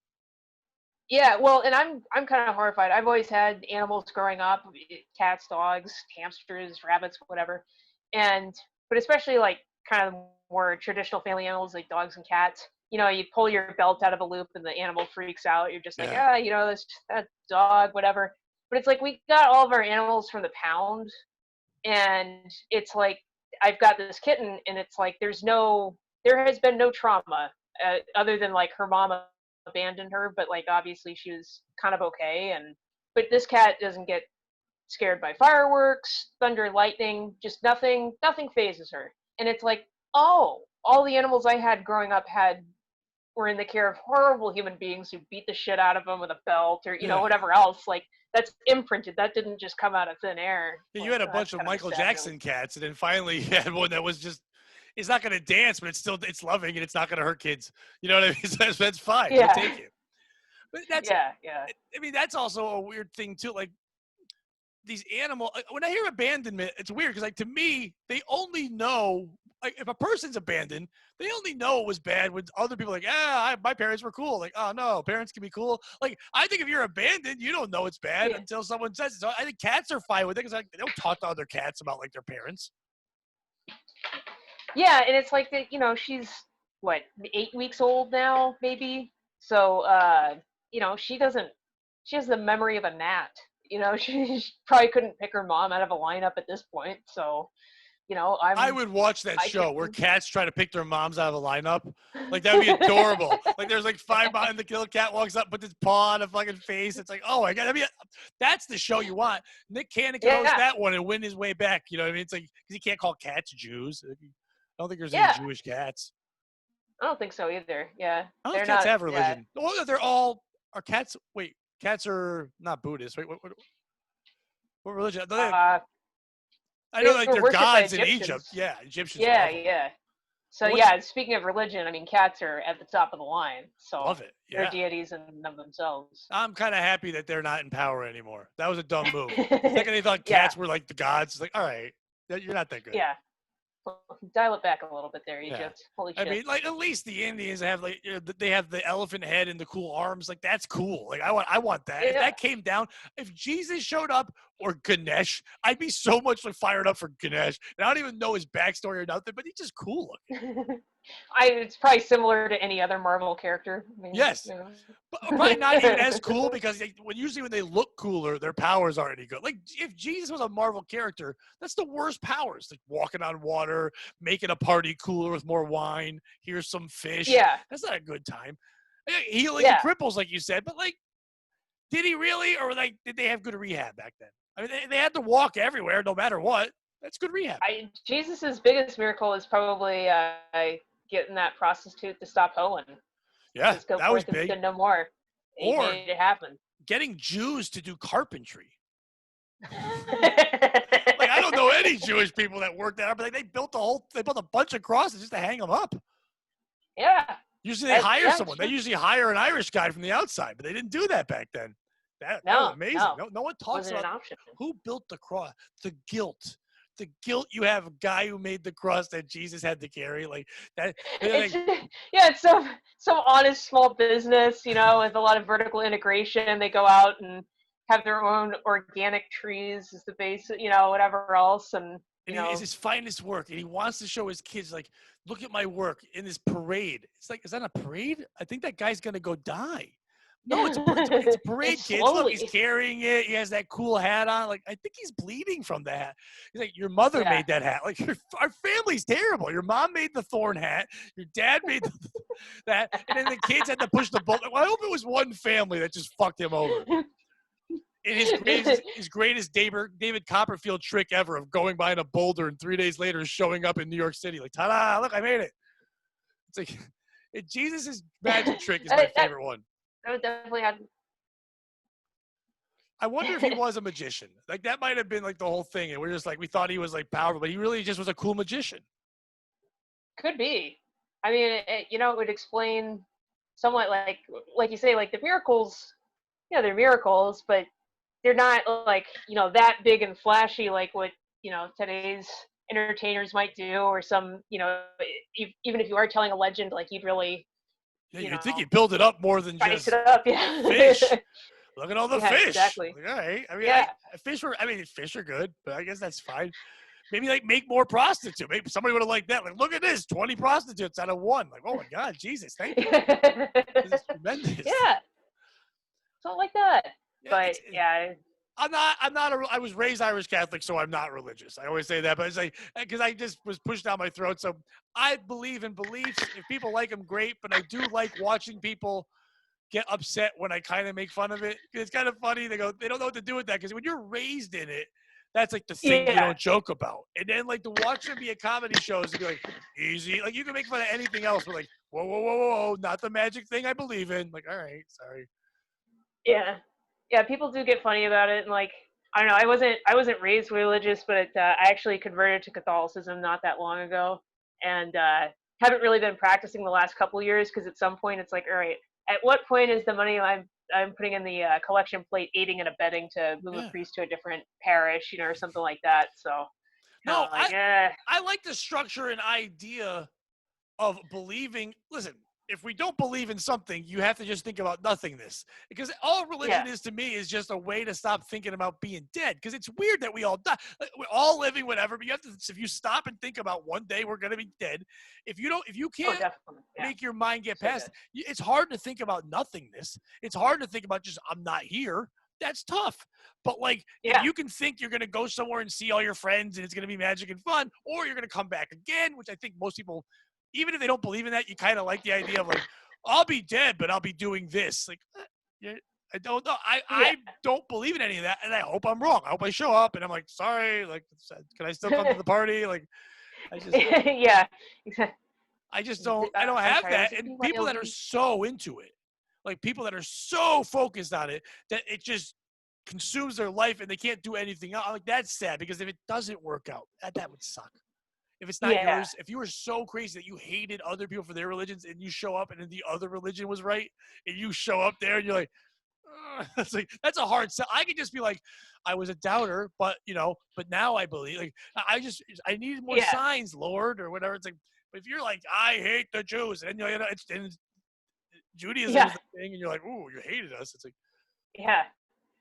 Speaker 2: Yeah, well, and I'm kind of horrified. I've always had animals growing up, cats, dogs, hamsters, rabbits, whatever. But especially like kind of more traditional family animals like dogs and cats. You pull your belt out of a loop and the animal freaks out. You're just like, this that dog, whatever. But it's like we got all of our animals from the pound, and it's like I've got this kitten, and it's like there has been no trauma other than like her mama abandoned her, but like obviously she was kind of okay. But this cat doesn't get scared by fireworks, thunder, lightning, just nothing phases her. And it's like, oh, all the animals I had growing up were in the care of horrible human beings who beat the shit out of them with a belt or whatever else. Like that's imprinted. That didn't just come out of thin air.
Speaker 1: Yeah, you had a bunch of Michael Jackson cats, and then finally you had one that was just. It's not going to dance, but it's loving, and it's not going to hurt kids. You know what I mean? So that's fine.
Speaker 2: Yeah.
Speaker 1: We'll take it. But that's
Speaker 2: yeah.
Speaker 1: I mean, that's also a weird thing too. Like these animal. When I hear abandonment, it's weird because, like, to me, they only know. Like, if a person's abandoned, they only know it was bad when other people are like, my parents were cool. Like, oh no, parents can be cool. Like, I think if you're abandoned, you don't know it's bad until someone says it. So I think cats are fine with it because like, they don't talk to other cats about like their parents.
Speaker 2: Yeah, and it's like that. She's what 8 weeks old now, maybe. So she has the memory of a gnat. She probably couldn't pick her mom out of a lineup at this point. So,
Speaker 1: I would watch that show where cats try to pick their moms out of a lineup. Like, that'd be adorable. Like, there's like 5 behind the kill. Cat walks up, puts his paw on a fucking face. It's like, oh my god, that's the show you want. Nick Cannon can host that one and win his way back. You know what I mean? It's like because he can't call cats Jews. I don't think there's any Jewish cats.
Speaker 2: I don't think so either. Yeah,
Speaker 1: I don't think cats have religion. Oh, they're all are cats. Wait, cats are not Buddhist. Wait, what religion? I know, like they're gods in Egypt. Yeah, Egyptians.
Speaker 2: Yeah. So speaking of religion, I mean, cats are at the top of the line. So
Speaker 1: love it. Yeah.
Speaker 2: They're deities in and of themselves.
Speaker 1: I'm kind of happy that they're not in power anymore. That was a dumb move. The second they thought cats were like the gods, it's like, all right, you're not that good.
Speaker 2: Yeah. Dial it back a little bit there, Egypt. Holy shit.
Speaker 1: I mean, like at least the Indians have like they have the elephant head and the cool arms. Like that's cool. Like I want that. If that came down, if Jesus showed up or Ganesh, I'd be so much like fired up for Ganesh. And I don't even know his backstory or nothing, but he's just cool looking.
Speaker 2: It's probably similar to any other Marvel character. I mean,
Speaker 1: yes, but probably not even as cool because usually when they look cooler, their powers aren't any good. Like if Jesus was a Marvel character, that's the worst powers. Like walking on water, making a party cooler with more wine. Here's some fish.
Speaker 2: Yeah,
Speaker 1: that's not a good time. Healing cripples, like you said, but like, did he really, or like, did they have good rehab back then? I mean, they had to walk everywhere, no matter what. That's good rehab.
Speaker 2: Jesus's biggest miracle is probably getting that prostitute to stop hoeing.
Speaker 1: Yeah, that was big.
Speaker 2: No more. He made it happen.
Speaker 1: Getting Jews to do carpentry. Like I don't know any Jewish people that worked there, but like, they built a bunch of crosses just to hang them up.
Speaker 2: Yeah.
Speaker 1: Usually they hire someone. They usually hire an Irish guy from the outside, but they didn't do that back then. That was amazing. No one talks about who built the cross. The guilt you have a guy who made the cross that Jesus had to carry, like that.
Speaker 2: It's some honest small business, with a lot of vertical integration. They go out and have their own organic trees as the base, whatever else, and
Speaker 1: it's his finest work, and he wants to show his kids, like, look at my work in this parade. It's like, is that a parade? I think that guy's gonna go die. No, it's a parade, kids. Look, he's carrying it. He has that cool hat on. Like, I think he's bleeding from the hat. He's like, your mother made that hat. Like, our family's terrible. Your mom made the thorn hat. Your dad made that. And then the kids had to push the boat. Well, I hope it was one family that just fucked him over. in his greatest David Copperfield trick ever of going behind a boulder and 3 days later showing up in New York City, like, ta-da, look, I made it. It's like Jesus' magic trick is my favorite one.
Speaker 2: That would definitely have.
Speaker 1: I wonder if he was a magician. Like, that might have been like the whole thing, and we're just like, we thought he was like powerful, but he really just was a cool magician.
Speaker 2: Could be. I mean, it would explain somewhat, like you say, like the miracles. Yeah, they're miracles, but they're not like that big and flashy like what today's entertainers might do, or some even if you are telling a legend, like you'd really
Speaker 1: you'd think you build it up more than
Speaker 2: spice
Speaker 1: just
Speaker 2: it up. Yeah.
Speaker 1: fish. Look at all the fish.
Speaker 2: Exactly.
Speaker 1: Like, all right. I mean,
Speaker 2: Yeah.
Speaker 1: fish are good, but I guess that's fine. Maybe like make more prostitutes. Maybe somebody would have liked that. Like, look at this, 20 prostitutes out of one. Like, oh my God, Jesus, thank you. This is tremendous.
Speaker 2: Yeah. Something like that.
Speaker 1: Yeah,
Speaker 2: but yeah.
Speaker 1: I was raised Irish Catholic, so I'm not religious. I always say that, but it's like, because I just was pushed down my throat. So I believe in beliefs. If people like them, great. But I do like watching people get upset when I kind of make fun of it. It's kind of funny. They don't know what to do with that. Because when you're raised in it, that's like the thing you don't joke about. And then like to watch them be at comedy shows and be like, easy. Like you can make fun of anything else, but like, whoa, whoa, whoa, whoa, not the magic thing I believe in. Like, all right, sorry.
Speaker 2: Yeah. Yeah, people do get funny about it, and like I don't know, I wasn't raised religious, but I actually converted to Catholicism not that long ago, and haven't really been practicing the last couple of years because at some point it's like, all right, at what point is the money I'm putting in the collection plate aiding and abetting to move a priest to a different parish, or something like that? So
Speaker 1: no,
Speaker 2: like,
Speaker 1: I like the structure and idea of believing. Listen, if we don't believe in something, you have to just think about nothingness. Because all religion is to me is just a way to stop thinking about being dead. Because it's weird that we all die. We're all living, whatever, but you have to, if you stop and think about one day we're going to be dead, if you can't make your mind get past it, it's hard to think about nothingness. It's hard to think about just, I'm not here. That's tough. But like, if you can think you're going to go somewhere and see all your friends and it's going to be magic and fun, or you're going to come back again, which I think most people, even if they don't believe in that, you kind of like the idea of like, I'll be dead, but I'll be doing this. Like, I don't know. I don't believe in any of that, and I hope I'm wrong. I hope I show up, and I'm like, sorry, like, can I still come to the party? Like, I just I just don't. I don't have that. And people that are so into it, like people that are so focused on it, that it just consumes their life, and they can't do anything else. Like, that's sad, because if it doesn't work out, that would suck. If it's not yours, if you were so crazy that you hated other people for their religions and you show up and then the other religion was right and you show up there and you're like, it's like, that's a hard sell. I could just be like, I was a doubter, but but now I believe. Like, I needed more signs, Lord, or whatever. It's like, but if you're like, I hate the Jews, and it's Judaism is the thing, and you're like, ooh, you hated us. It's like,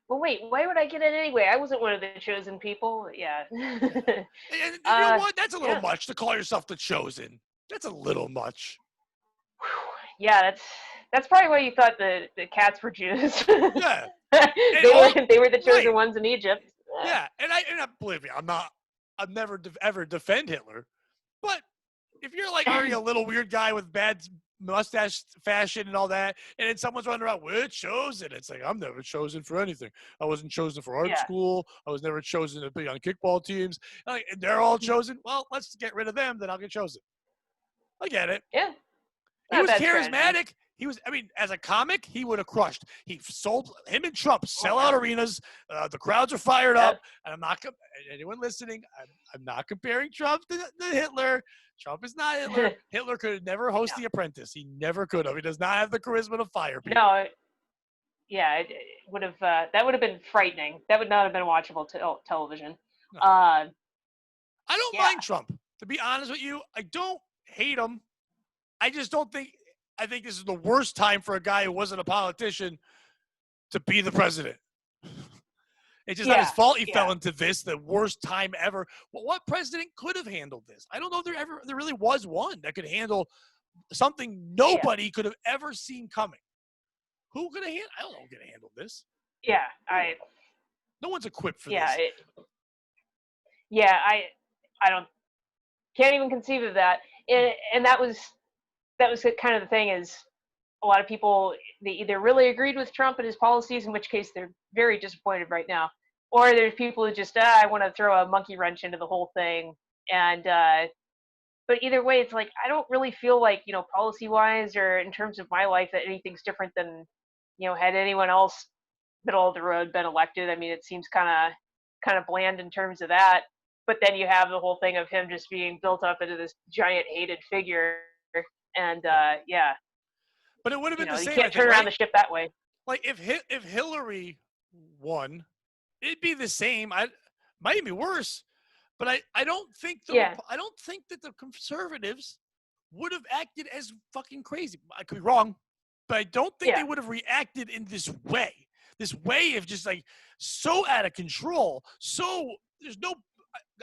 Speaker 2: well, wait, why would I get it anyway? I wasn't one of the chosen people. Yeah.
Speaker 1: And you know what? That's a little much to call yourself the chosen. That's a little much.
Speaker 2: Yeah, that's probably why you thought the cats were Jews.
Speaker 1: Yeah.
Speaker 2: they were the chosen ones in Egypt.
Speaker 1: Yeah, and I believe me, I've never ever defend Hitler, but if you're like already a little weird guy with bad mustache fashion and all that, and then someone's running around, we're chosen. It's like, I'm never chosen for anything. I wasn't chosen for art school. I was never chosen to be on kickball teams. And they're all chosen. Well, let's get rid of them, then I'll get chosen. I get it.
Speaker 2: Yeah.
Speaker 1: He was charismatic. He was, as a comic, he would have crushed. Him and Trump sell out arenas. The crowds are fired up. And I'm not, anyone listening, I'm not comparing Trump to Hitler. Trump is not Hitler. Hitler could have never hosted The Apprentice. He never could have. He does not have the charisma to fire people.
Speaker 2: No. Yeah, it would have. That would have been frightening. That would not have been watchable television.
Speaker 1: No. I don't mind Trump. To be honest with you, I don't hate him. I just don't think. I think this is the worst time for a guy who wasn't a politician to be the president. It's just not his fault he fell into this, the worst time ever. Well, what president could have handled this? I don't know if there really was one that could handle something nobody could have ever seen coming. Who could have handled? I don't know who could have handled this.
Speaker 2: Yeah,
Speaker 1: no one's equipped for this.
Speaker 2: I can't even conceive of that. And that was kind of the thing is, a lot of people, they either really agreed with Trump and his policies, in which case they're very disappointed right now, or there's people who just I want to throw a monkey wrench into the whole thing. And but either way, it's like I don't really feel like policy wise or in terms of my life that anything's different than had anyone else middle of the road been elected. I mean, it seems kind of bland in terms of that. But then you have the whole thing of him just being built up into this giant hated figure, and yeah,
Speaker 1: But it would have been the
Speaker 2: you
Speaker 1: same, I
Speaker 2: can't
Speaker 1: think,
Speaker 2: turn around
Speaker 1: right?
Speaker 2: the ship that way.
Speaker 1: Like if Hillary won, it'd be the same. I might even be worse. But I don't think
Speaker 2: Yeah,
Speaker 1: I don't think that the conservatives would have acted as fucking crazy. I could be wrong, but I don't think they
Speaker 2: yeah,
Speaker 1: would have reacted in this way. This way of just like so out of control. So there's no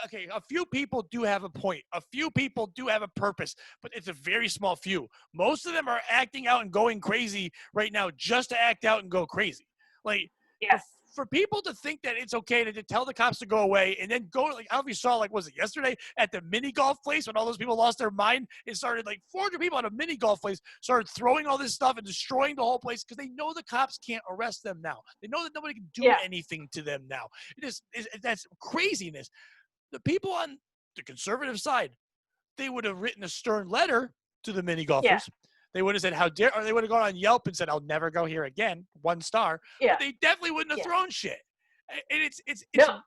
Speaker 1: okay, a few people do have a point. A few people do have a purpose, but it's a very small few. Most of them are acting out and going crazy right now just to act out and go crazy. Like
Speaker 2: yeah,
Speaker 1: for people to think that it's okay to tell the cops to go away and then go, like, I don't know if you saw, like, was it yesterday at the mini golf place when all those people lost their mind and started, like, 400 people at a mini golf place started throwing all this stuff and destroying the whole place because they know the cops can't arrest them now. They know that nobody can do
Speaker 2: yeah,
Speaker 1: anything to them now. That's craziness. The people on the conservative side, they would have written a stern letter to the mini
Speaker 2: yeah,
Speaker 1: golfers. They would have said, "How dare," or they would have gone on Yelp and said, "I'll never go here again." 1 star, but
Speaker 2: yeah,
Speaker 1: they definitely wouldn't have
Speaker 2: yeah.
Speaker 1: thrown shit. And it's
Speaker 2: No,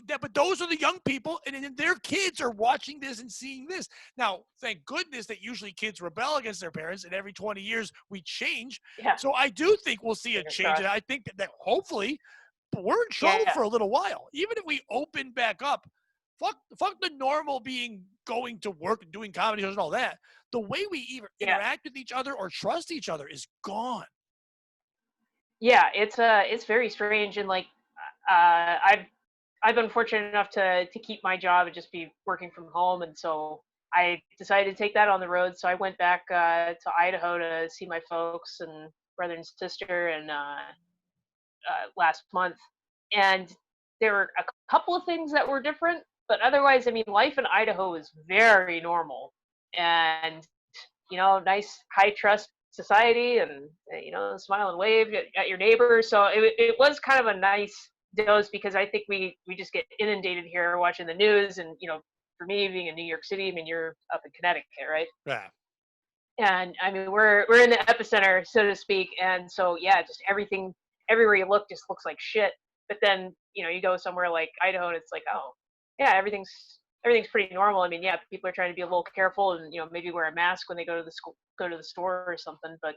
Speaker 1: that, but those are the young people, and then their kids are watching this and seeing this. Now, thank goodness that usually kids rebel against their parents, and every 20 years we change.
Speaker 2: yeah,
Speaker 1: So I do think we'll see a
Speaker 2: fingers
Speaker 1: change, and
Speaker 2: crossed.
Speaker 1: I think that hopefully, but we're in trouble
Speaker 2: Yeah,
Speaker 1: for a little while. Even if we open back up, fuck the normal being going to work and doing comedy shows and all that. The way we either
Speaker 2: yeah,
Speaker 1: interact with each other or trust each other is gone.
Speaker 2: yeah. It's very strange, and like I've been fortunate enough to keep my job and just be working from home, and so I decided to take that on the road. So I went back to Idaho to see my folks and brother and sister, and last month, and there were a couple of things that were different, but otherwise, I mean, life in Idaho is very normal, and nice high trust society, and smile and wave at your neighbors. So it was kind of a nice dose because I think we just get inundated here watching the news, and for me being in New York City, I mean, you're up in Connecticut, right?
Speaker 1: Yeah.
Speaker 2: And I mean, we're in the epicenter, so to speak, and so yeah, just everything everywhere you look just looks like shit. But then you go somewhere like Idaho, and it's like, oh yeah, everything's pretty normal. I mean, yeah, people are trying to be a little careful and maybe wear a mask when they go to the school, go to the store or something. But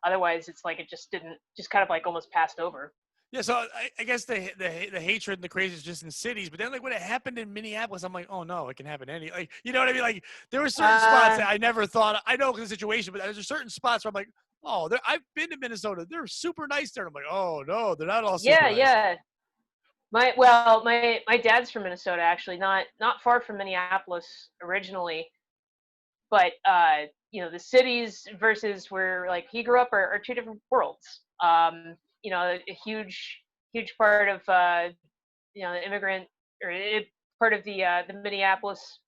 Speaker 2: otherwise it's like it just didn't, just kind of like almost passed over.
Speaker 1: Yeah, so I guess the hatred and the crazy is just in cities, but then like when it happened in Minneapolis, I'm like, oh no, it can happen any, like, you know what I mean? Like there were certain spots
Speaker 2: Uh,
Speaker 1: that I never thought, I know the situation, but there's certain spots where I'm like, oh, I've been to Minnesota, they're super nice there. And I'm like, oh no, they're not all super
Speaker 2: yeah,
Speaker 1: nice.
Speaker 2: yeah. My dad's from Minnesota, actually, not far from Minneapolis originally, but the cities versus where like he grew up are two different worlds. A huge part of the immigrant or part of the Minneapolis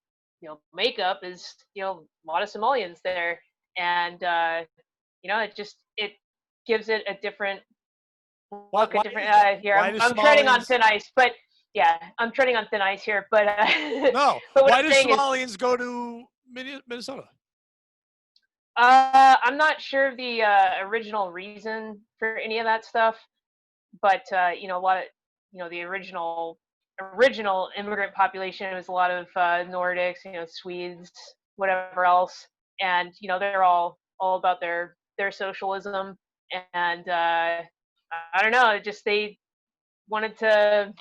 Speaker 2: makeup is a lot of Somalians there, and it gives it a different
Speaker 1: Why,
Speaker 2: look, a
Speaker 1: why
Speaker 2: different
Speaker 1: is that?
Speaker 2: here.
Speaker 1: Why
Speaker 2: I'm
Speaker 1: do
Speaker 2: I'm treading on
Speaker 1: Somalians,
Speaker 2: thin ice, but yeah, I'm treading on thin ice here. But
Speaker 1: no,
Speaker 2: but what
Speaker 1: why
Speaker 2: I'm
Speaker 1: do
Speaker 2: saying is,
Speaker 1: Somalians go to Minnesota?
Speaker 2: I'm not sure of the original reason for any of that stuff, but a lot of the original immigrant population was a lot of Nordics, Swedes, whatever else, and they're all about their socialism, and I don't know, just they wanted to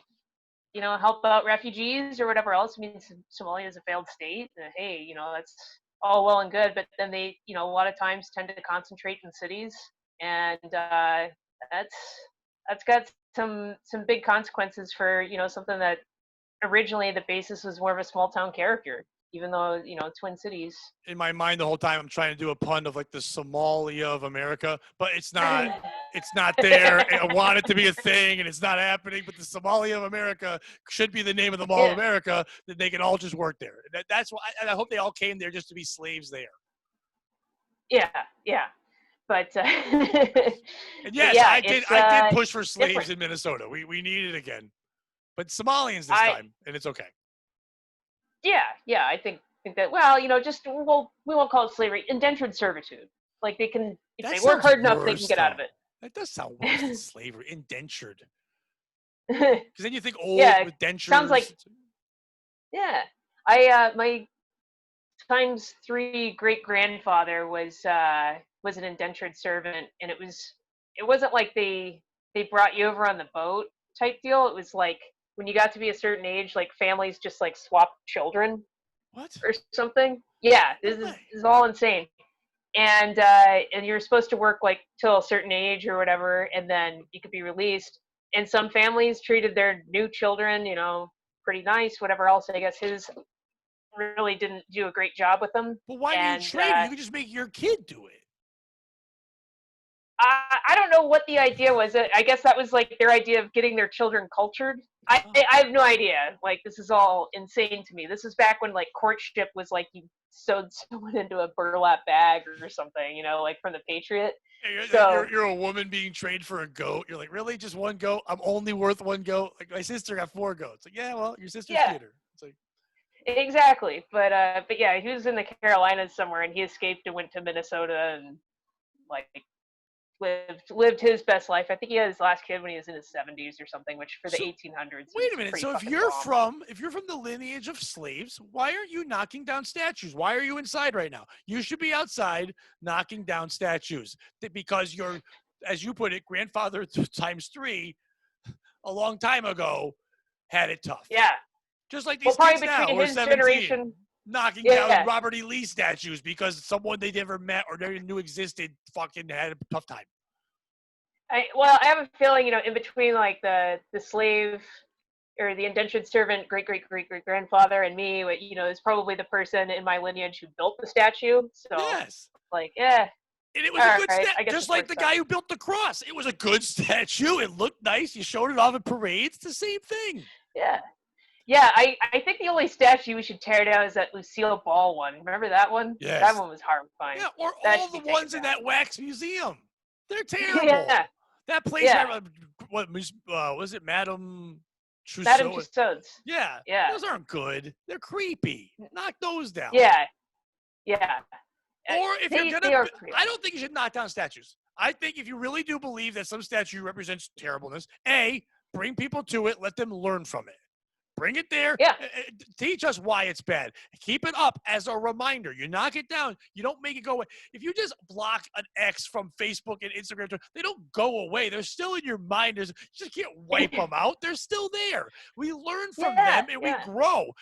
Speaker 2: help out refugees or whatever else. I mean, Somalia is a failed state. And, hey, that's all well and good, but then they, a lot of times tend to concentrate in cities, and that's that's got some big consequences for something that originally the basis was more of a small town character, even though Twin Cities.
Speaker 1: In my mind the whole time I'm trying to do a pun of like the Somalia of America, but it's not. It's not there. I want it to be a thing, and it's not happening. But the Somalia of America should be the name of the Mall of
Speaker 2: Yeah,
Speaker 1: America. That they can all just work there. That's why I hope they all came there just to be slaves there.
Speaker 2: Yeah, yeah. But
Speaker 1: And
Speaker 2: but
Speaker 1: yes,
Speaker 2: yeah,
Speaker 1: I did push for
Speaker 2: it's
Speaker 1: slaves
Speaker 2: different.
Speaker 1: in Minnesota. We need it again, but Somalians this
Speaker 2: I
Speaker 1: time, and it's okay.
Speaker 2: Yeah, yeah. I think that, well, just, well, we won't call it slavery, indentured servitude. Like, they can, if
Speaker 1: That
Speaker 2: they work
Speaker 1: sounds
Speaker 2: hard enough, they can
Speaker 1: worse,
Speaker 2: get out of
Speaker 1: though. That does sound worse than
Speaker 2: it.
Speaker 1: slavery. Indentured. Because then you think old
Speaker 2: Yeah,
Speaker 1: with
Speaker 2: sounds
Speaker 1: dentures.
Speaker 2: like, yeah. My times three great grandfather was an indentured servant, and it wasn't like they brought you over on the boat type deal. It was like when you got to be a certain age, like families just like swap children
Speaker 1: What?
Speaker 2: or something. Yeah,
Speaker 1: No
Speaker 2: this
Speaker 1: way.
Speaker 2: is all insane. And you're supposed to work like till a certain age or whatever, and then you could be released. And some families treated their new children, pretty nice. Whatever else, I guess his really didn't do a great job with them.
Speaker 1: But why do you
Speaker 2: And
Speaker 1: trade it? You could just make your kid do it.
Speaker 2: I don't know what the idea was. I guess that was like their idea of getting their children cultured.
Speaker 1: Oh.
Speaker 2: I have no idea. Like, this is all insane to me. This is back when like courtship was like you sewed someone into a burlap bag or something, like from the Patriot. So
Speaker 1: You're a woman being traded for a goat. You're like, really? Just one goat? I'm only worth one goat? Like, my sister got 4 goats. Like, yeah, well, your sister's
Speaker 2: yeah,
Speaker 1: cuter. It's like,
Speaker 2: exactly. But yeah, he was in the Carolinas somewhere, and he escaped and went to Minnesota and like lived his best life. I think he had his last kid when he was in his 70s or something, which for the
Speaker 1: so
Speaker 2: 1800s
Speaker 1: wait
Speaker 2: was
Speaker 1: a minute.
Speaker 2: pretty
Speaker 1: So
Speaker 2: fucking bomb.
Speaker 1: if you're from the lineage of slaves, why aren't you knocking down statues? Why are you inside right now? You should be outside knocking down statues because you're, as you put it, grandfather times 3 a long time ago had it tough.
Speaker 2: Yeah.
Speaker 1: Just like
Speaker 2: Well,
Speaker 1: these kids
Speaker 2: probably
Speaker 1: now
Speaker 2: between
Speaker 1: who are
Speaker 2: his
Speaker 1: 17
Speaker 2: generation.
Speaker 1: knocking down
Speaker 2: Yeah.
Speaker 1: Robert E. Lee statues because someone they never met or never knew existed fucking had a tough time.
Speaker 2: I have a feeling, in between like the slave or the indentured servant great great great great grandfather and me, is probably the person in my lineage who built the statue. So,
Speaker 1: Yes.
Speaker 2: like, yeah,
Speaker 1: And it was a
Speaker 2: all
Speaker 1: good
Speaker 2: right,
Speaker 1: stat,
Speaker 2: I guess
Speaker 1: just
Speaker 2: this
Speaker 1: like the
Speaker 2: works out.
Speaker 1: guy who built the cross. It was a good statue. It looked nice. You showed it off at parades. It's the same thing.
Speaker 2: Yeah. Yeah, I think the only statue we should tear down is that Lucille Ball one. Remember that one? That
Speaker 1: Yes.
Speaker 2: one was horrifying.
Speaker 1: Yeah, or
Speaker 2: That
Speaker 1: all
Speaker 2: should
Speaker 1: the
Speaker 2: be taken
Speaker 1: ones in
Speaker 2: down.
Speaker 1: that wax museum. They're
Speaker 2: Yeah,
Speaker 1: terrible. That place,
Speaker 2: yeah.
Speaker 1: what was it, Madame
Speaker 2: Madame
Speaker 1: Trousseau?
Speaker 2: Tussauds.
Speaker 1: Yeah,
Speaker 2: Yeah,
Speaker 1: those aren't good. They're creepy. Knock those down.
Speaker 2: yeah, yeah.
Speaker 1: Or if you're
Speaker 2: They are
Speaker 1: I
Speaker 2: creepy.
Speaker 1: don't think you should knock down statues. I think if you really do believe that some statue represents terribleness, A, bring people to it, let them learn from it. Bring it there.
Speaker 2: Yeah,
Speaker 1: Teach us why it's bad. Keep it up as a reminder. You knock it down. You don't make it go away. If you just block an X from Facebook and Instagram, they don't go away. They're still in your mind. You just can't wipe them out. They're still there. We learn from
Speaker 2: yeah,
Speaker 1: them and we
Speaker 2: yeah.
Speaker 1: grow.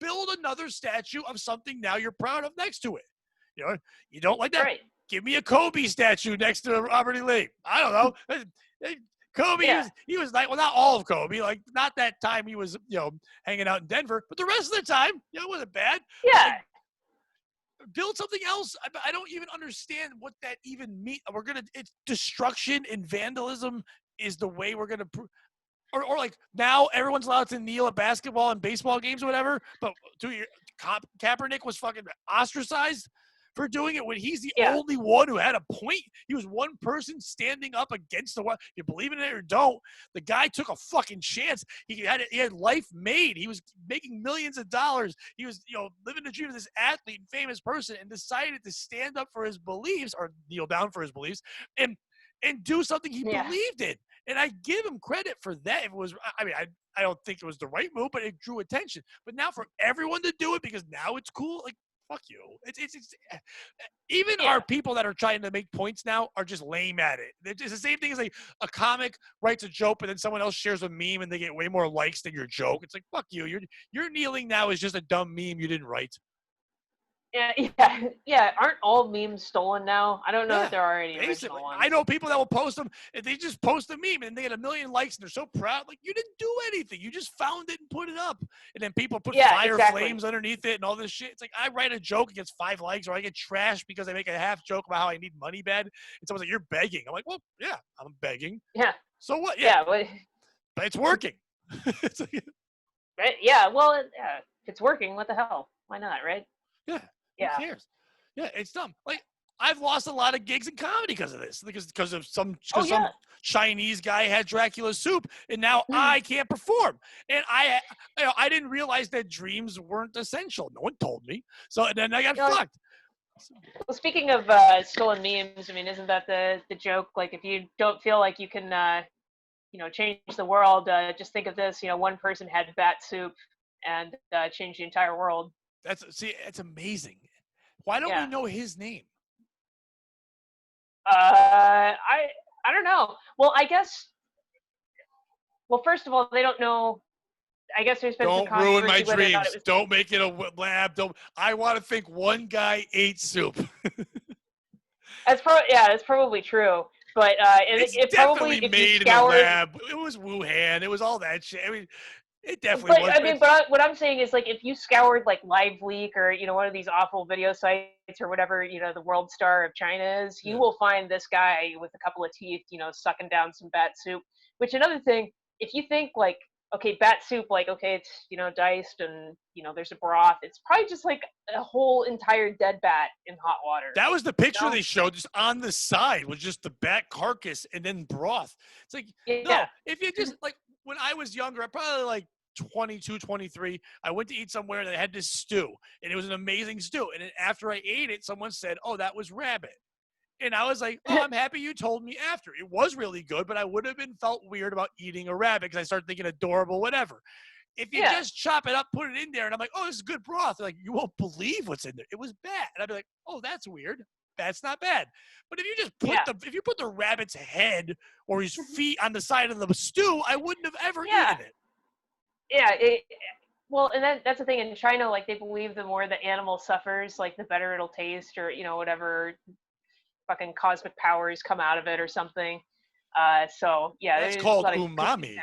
Speaker 1: Build another statue of something now you're proud of next to it. You don't like that?
Speaker 2: Right.
Speaker 1: Give me a Kobe statue next to Robert E. Lee. I don't know. Kobe,
Speaker 2: Yeah,
Speaker 1: he was like, well, not all of Kobe, like not that time he was, hanging out in Denver, but the rest of the time, it wasn't bad. But
Speaker 2: yeah,
Speaker 1: like, build something else. I don't even understand what that even means. It's destruction and vandalism is the way we're gonna, or like now everyone's allowed to kneel at basketball and baseball games or whatever. But Kaepernick was fucking ostracized for doing it when he's the
Speaker 2: yeah,
Speaker 1: only one who had a point. He was one person standing up against the one. You believe in it or don't, the guy took a fucking chance. He had life made. He was making millions of dollars. He was, living the dream of this athlete and famous person, and decided to stand up for his beliefs or kneel down for his beliefs and do something he
Speaker 2: yeah,
Speaker 1: believed in. And I give him credit for that. It was, I don't think it was the right move, but it drew attention. But now for everyone to do it because now it's cool, like, fuck you. It's even
Speaker 2: yeah,
Speaker 1: our people that are trying to make points now are just lame at it. It's the same thing as like a comic writes a joke, but then someone else shares a meme and they get way more likes than your joke. It's like, fuck you. You're kneeling now is just a dumb meme you didn't write.
Speaker 2: yeah, yeah, yeah. Aren't all memes stolen now? I don't know
Speaker 1: Yeah,
Speaker 2: if there are any
Speaker 1: basically.
Speaker 2: original ones.
Speaker 1: I know people that will post them and they just post a meme and they get a million likes and they're so proud. Like, you didn't do anything. You just found it and put it up. And then people put
Speaker 2: Yeah,
Speaker 1: fire
Speaker 2: exactly.
Speaker 1: flames underneath it and all this shit. It's like I write a joke, it gets 5 likes, or I get trashed because I make a half joke about how I need money bad. And someone's like, you're begging. I'm like, well, yeah, I'm begging.
Speaker 2: Yeah,
Speaker 1: So what? Yeah,
Speaker 2: yeah,
Speaker 1: but it's working. It's like,
Speaker 2: right. Yeah. Well, yeah, if it's working, what the hell? Why not? Right?
Speaker 1: yeah, who
Speaker 2: Yeah.
Speaker 1: cares? Yeah, it's dumb. Like, I've lost a lot of gigs in comedy because of this, because of some
Speaker 2: Oh yeah.
Speaker 1: Chinese guy had Dracula's soup, and now I can't perform. And I didn't realize that dreams weren't essential. No one told me. So and then I got fucked.
Speaker 2: Well, speaking of stolen memes, I mean, isn't that the joke? Like, if you don't feel like you can, change the world, just think of this. One person had bat soup and changed the entire world.
Speaker 1: It's amazing. Why don't we
Speaker 2: Yeah.
Speaker 1: know his name?
Speaker 2: I don't know. Well, I guess. Well, first of all, they don't know. I guess there's been some
Speaker 1: Don't ruin my
Speaker 2: controversy whether or not it
Speaker 1: dreams.
Speaker 2: was.
Speaker 1: Don't make it a lab. Don't. I want to think one guy ate soup.
Speaker 2: That's probably true. But it probably,
Speaker 1: definitely
Speaker 2: if you
Speaker 1: made in a
Speaker 2: scoured.
Speaker 1: lab. It was Wuhan. It was all that shit. I mean, it definitely was.
Speaker 2: What I'm saying is, like, if you scoured like LiveLeak or one of these awful video sites or whatever, the world star of China is, you will find this guy with a couple of teeth, sucking down some bat soup. Which, another thing, if you think like, okay, bat soup, like, okay, it's diced and there's a broth. It's probably just like a whole entire dead bat in hot water.
Speaker 1: That was the picture they showed. Just on the side was just the bat carcass and then broth. It's like, no, if you just like, when I was younger, I probably like 22, 23, I went to eat somewhere and they had this stew, and it was an amazing stew. And then after I ate it, someone said, "Oh, that was rabbit." And I was like, "Oh, I'm happy you told me after. It was really good, but I would have been felt weird about eating a rabbit because I started thinking adorable, whatever." If you just chop it up, put it in there, and I'm like, "Oh, this is good broth," they're like, "You won't believe what's in there. It was bad." And I'd be like, "Oh, that's weird. That's not bad." But if you just put the rabbit's head or his feet on the side of the stew, I wouldn't have ever eaten it.
Speaker 2: Yeah. Well, and that's the thing in China. Like, they believe the more the animal suffers, like, the better it'll taste, or whatever fucking cosmic powers come out of it or something. So yeah,
Speaker 1: that's called umami.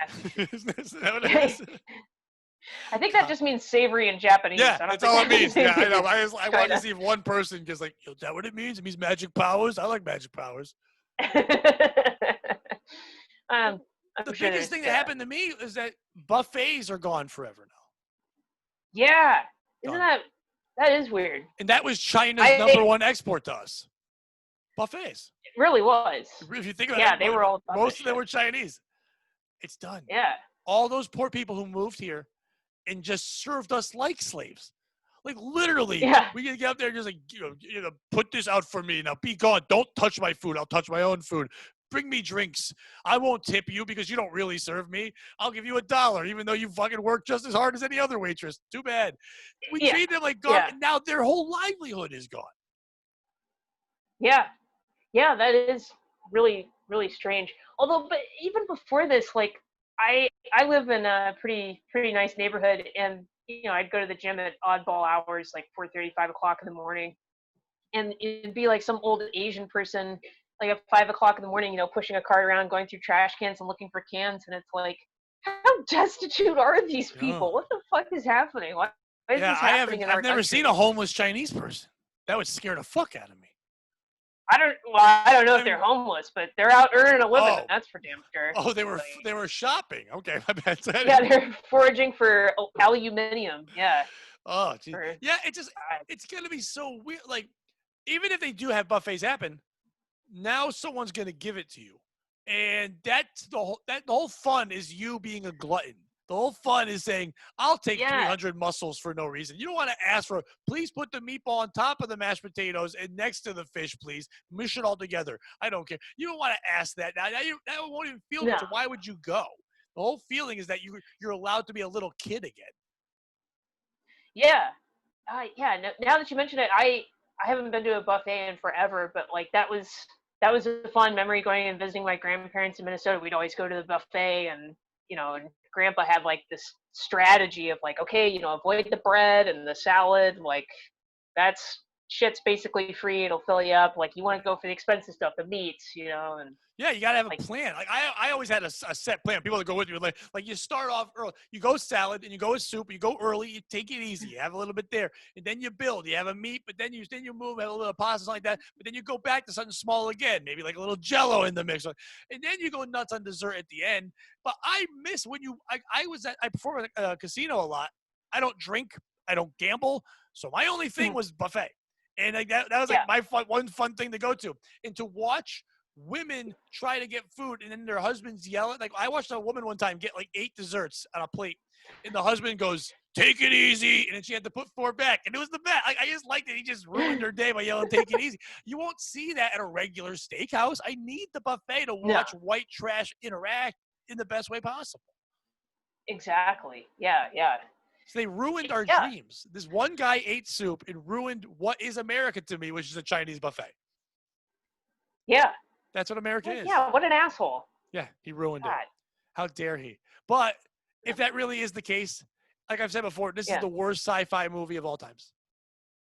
Speaker 1: Isn't that what it is?
Speaker 2: I think that just means savory in Japanese.
Speaker 1: Yeah, that's all it means. Yeah, I know. I wanted to see if one person gets like, "Is that what it means? It means magic powers." I like magic powers. The biggest thing that happened to me is that buffets are gone forever now.
Speaker 2: Yeah, isn't that is weird?
Speaker 1: And that was China's number one export to us. Buffets.
Speaker 2: It really was.
Speaker 1: If you think about it,
Speaker 2: they were all
Speaker 1: most of them were Chinese. It's done.
Speaker 2: Yeah.
Speaker 1: All those poor people who moved here and just served us like slaves. Like, literally, we can get up there and just like, put this out for me. Now be gone. Don't touch my food. I'll touch my own food. Bring me drinks. I won't tip you because you don't really serve me. I'll give you $1, even though you fucking work just as hard as any other waitress. Too bad. We treat them like garbage. And now their whole livelihood is gone.
Speaker 2: Yeah. Yeah, that is really, really strange. Although, but even before this, like, I live in a pretty nice neighborhood, and I'd go to the gym at oddball hours, like 4:30, 5 o'clock in the morning, and it'd be like some old Asian person, like at 5 o'clock in the morning, pushing a cart around, going through trash cans and looking for cans, and it's like, how destitute are these people? What the fuck is happening? Why is this happening in our country?
Speaker 1: I've never seen a homeless Chinese person. That would scare the fuck out of me.
Speaker 2: I don't know if they're homeless, but they're out earning a living. That's for damn sure.
Speaker 1: Oh, they were shopping. Okay, my bad.
Speaker 2: Yeah, they're foraging for aluminium. Yeah.
Speaker 1: Oh, geez. Yeah, it's gonna be so weird. Like, even if they do have buffets happen, now someone's gonna give it to you, and that's the whole fun is you being a glutton. The whole fun is saying, "I'll take 300 mussels for no reason." You don't want to ask for, "Please put the meatball on top of the mashed potatoes and next to the fish, please. Mush it all together." I don't care. You don't want to ask that. Now you won't even feel it. So why would you go? The whole feeling is that you're allowed to be a little kid again.
Speaker 2: Yeah. Now that you mention it, I haven't been to a buffet in forever, but like that was a fun memory going and visiting my grandparents in Minnesota. We'd always go to the buffet, and and Grandpa had like this strategy of like, okay, avoid the bread and the salad, like that's shit's basically free, it'll fill you up. Like, you want to go for the expensive stuff, the meats, and
Speaker 1: yeah, you gotta have a plan. Like, I always had a set plan. People that go with me, like you start off early, you go salad, and you go with soup, you go early, you take it easy, you have a little bit there, and then you build. You have a meat, but then you move, have a little pasta, something like that, but then you go back to something small again, maybe like a little Jello in the mix, and then you go nuts on dessert at the end. But I miss when I perform at a casino a lot. I don't drink, I don't gamble, so my only thing was buffet. And like that was like my one fun thing to go to, and to watch women try to get food, and then their husbands yell at. Like I watched a woman one time get like 8 desserts on a plate, and the husband goes, "Take it easy," and then she had to put 4 back, and it was the best. I just liked it. He just ruined her day by yelling, "Take it easy." You won't see that at a regular steakhouse. I need the buffet to watch white trash interact in the best way possible.
Speaker 2: Exactly. Yeah.
Speaker 1: So they ruined our dreams. This one guy ate soup and ruined what is America to me, which is a Chinese buffet.
Speaker 2: Yeah.
Speaker 1: That's what America is.
Speaker 2: Yeah, what an asshole.
Speaker 1: Yeah, he ruined it. How dare he? But if that really is the case, like I've said before, this is the worst sci-fi movie of all times.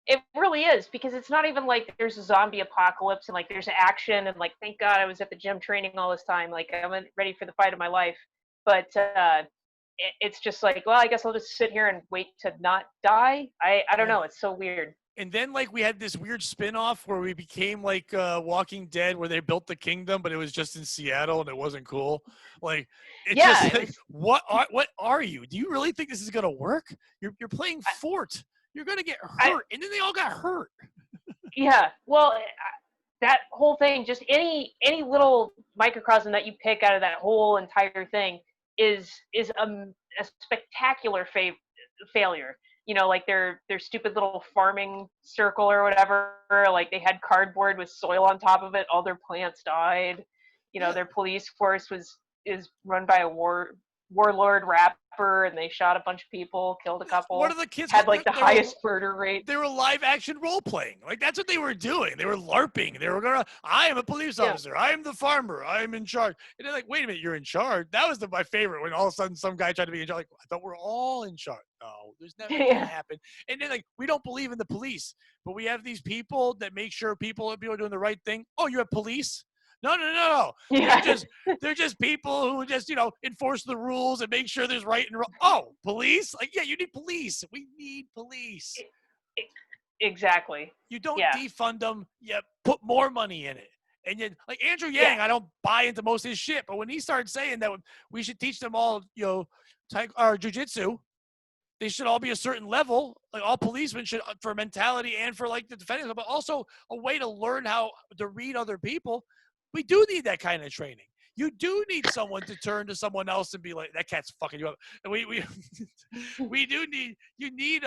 Speaker 2: It really is, because it's not even like there's a zombie apocalypse and like there's action and like, thank God I was at the gym training all this time. Like I'm ready for the fight of my life. But it's just like, well, I guess I'll just sit here and wait to not die. I don't know. It's so weird.
Speaker 1: And then like we had this weird spin-off where we became like Walking Dead, where they built the kingdom, but it was just in Seattle and it wasn't cool. Like it's just like, what are you? Do you really think this is gonna work? You're playing Fort. You're gonna get hurt, and then they all got hurt.
Speaker 2: Yeah, well, that whole thing, just any little microcosm that you pick out of that whole entire thing is a spectacular failure. You know, like their stupid little farming circle or whatever. Like they had cardboard with soil on top of it. All their plants died. You know, their police force is run by a warlord rapper, and they shot a bunch of people, killed a couple.
Speaker 1: What are the kids
Speaker 2: had like the highest murder rate?
Speaker 1: They were live action role playing. Like that's what they were doing. They were LARPing. They were gonna. I am a police officer. I am the farmer. I am in charge. And they're like, wait a minute, you're in charge. That was my favorite, when all of a sudden some guy tried to be in charge. Like, I thought we're all in charge. No, there's never gonna happen. And then like, we don't believe in the police, but we have these people that make sure people are doing the right thing. Oh, you have police? No.
Speaker 2: Yeah.
Speaker 1: They're just people who just, enforce the rules and make sure there's right and wrong. Oh, police? Like, yeah, you need police. We need police.
Speaker 2: Exactly.
Speaker 1: You don't defund them. You put more money in it. And you, like Andrew Yang, I don't buy into most of his shit, but when he started saying that we should teach them all, jujitsu, they should all be a certain level. Like all policemen should, for mentality and for like the defenders, but also a way to learn how to read other people. We do need that kind of training. You do need someone to turn to someone else and be like, that cat's fucking you up. And we do need, you need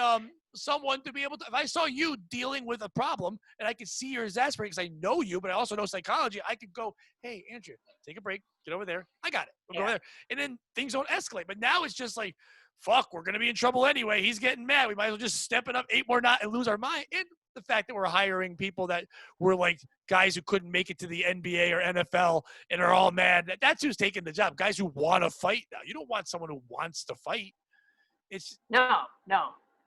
Speaker 1: someone to be able to, if I saw you dealing with a problem and I could see you're exasperated because I know you, but I also know psychology, I could go, hey, Andrew, take a break, get over there. I got it. We'll go there. And then things don't escalate. But now it's just like, fuck, we're going to be in trouble anyway. He's getting mad. We might as well just step it up 8 more knots and lose our mind. And the fact that we're hiring people that were like guys who couldn't make it to the NBA or NFL and are all mad. That's who's taking the job. Guys who want to fight now. You don't want someone who wants to fight. It's
Speaker 2: no.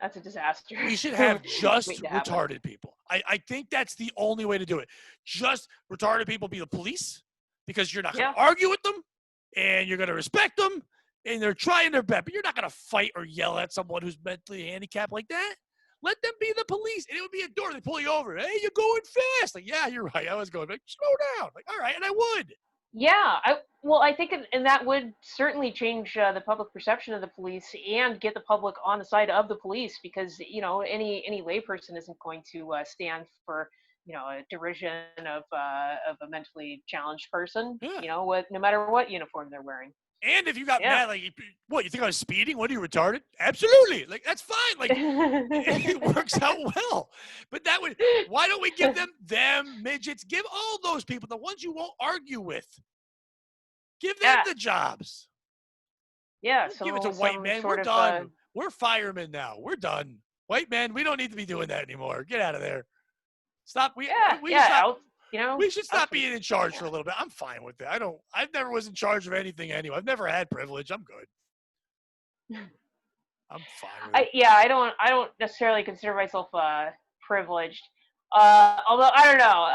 Speaker 2: That's a disaster.
Speaker 1: We should have just retarded people. I think that's the only way to do it. Just retarded people be the police, because you're not going to argue with them and you're going to respect them and they're trying their best. But you're not going to fight or yell at someone who's mentally handicapped like that. Let them be the police. And it would be a door. They pull you over. Hey, you're going fast. Like, yeah, you're right. I was going, like, slow down. Like, all right. And I would.
Speaker 2: Yeah. I think, and that would certainly change the public perception of the police and get the public on the side of the police, because, any layperson isn't going to stand for, a derision of a mentally challenged person, no matter what uniform they're wearing.
Speaker 1: And if you got mad, like, what, you think I was speeding? What, are you retarded? Absolutely. Like, that's fine. Like, it works out well. But why don't we give them midgets, give all those people, the ones you won't argue with, give them the jobs.
Speaker 2: Yeah.
Speaker 1: Give it to white men. We're done. We're firemen now. We're done. White men, we don't need to be doing that anymore. Get out of there. Stop. We should stop being in charge for a little bit. I'm fine with it. I never was in charge of anything anyway. I've never had privilege. I'm good. I'm fine with it.
Speaker 2: I don't necessarily consider myself privileged. Although I don't know,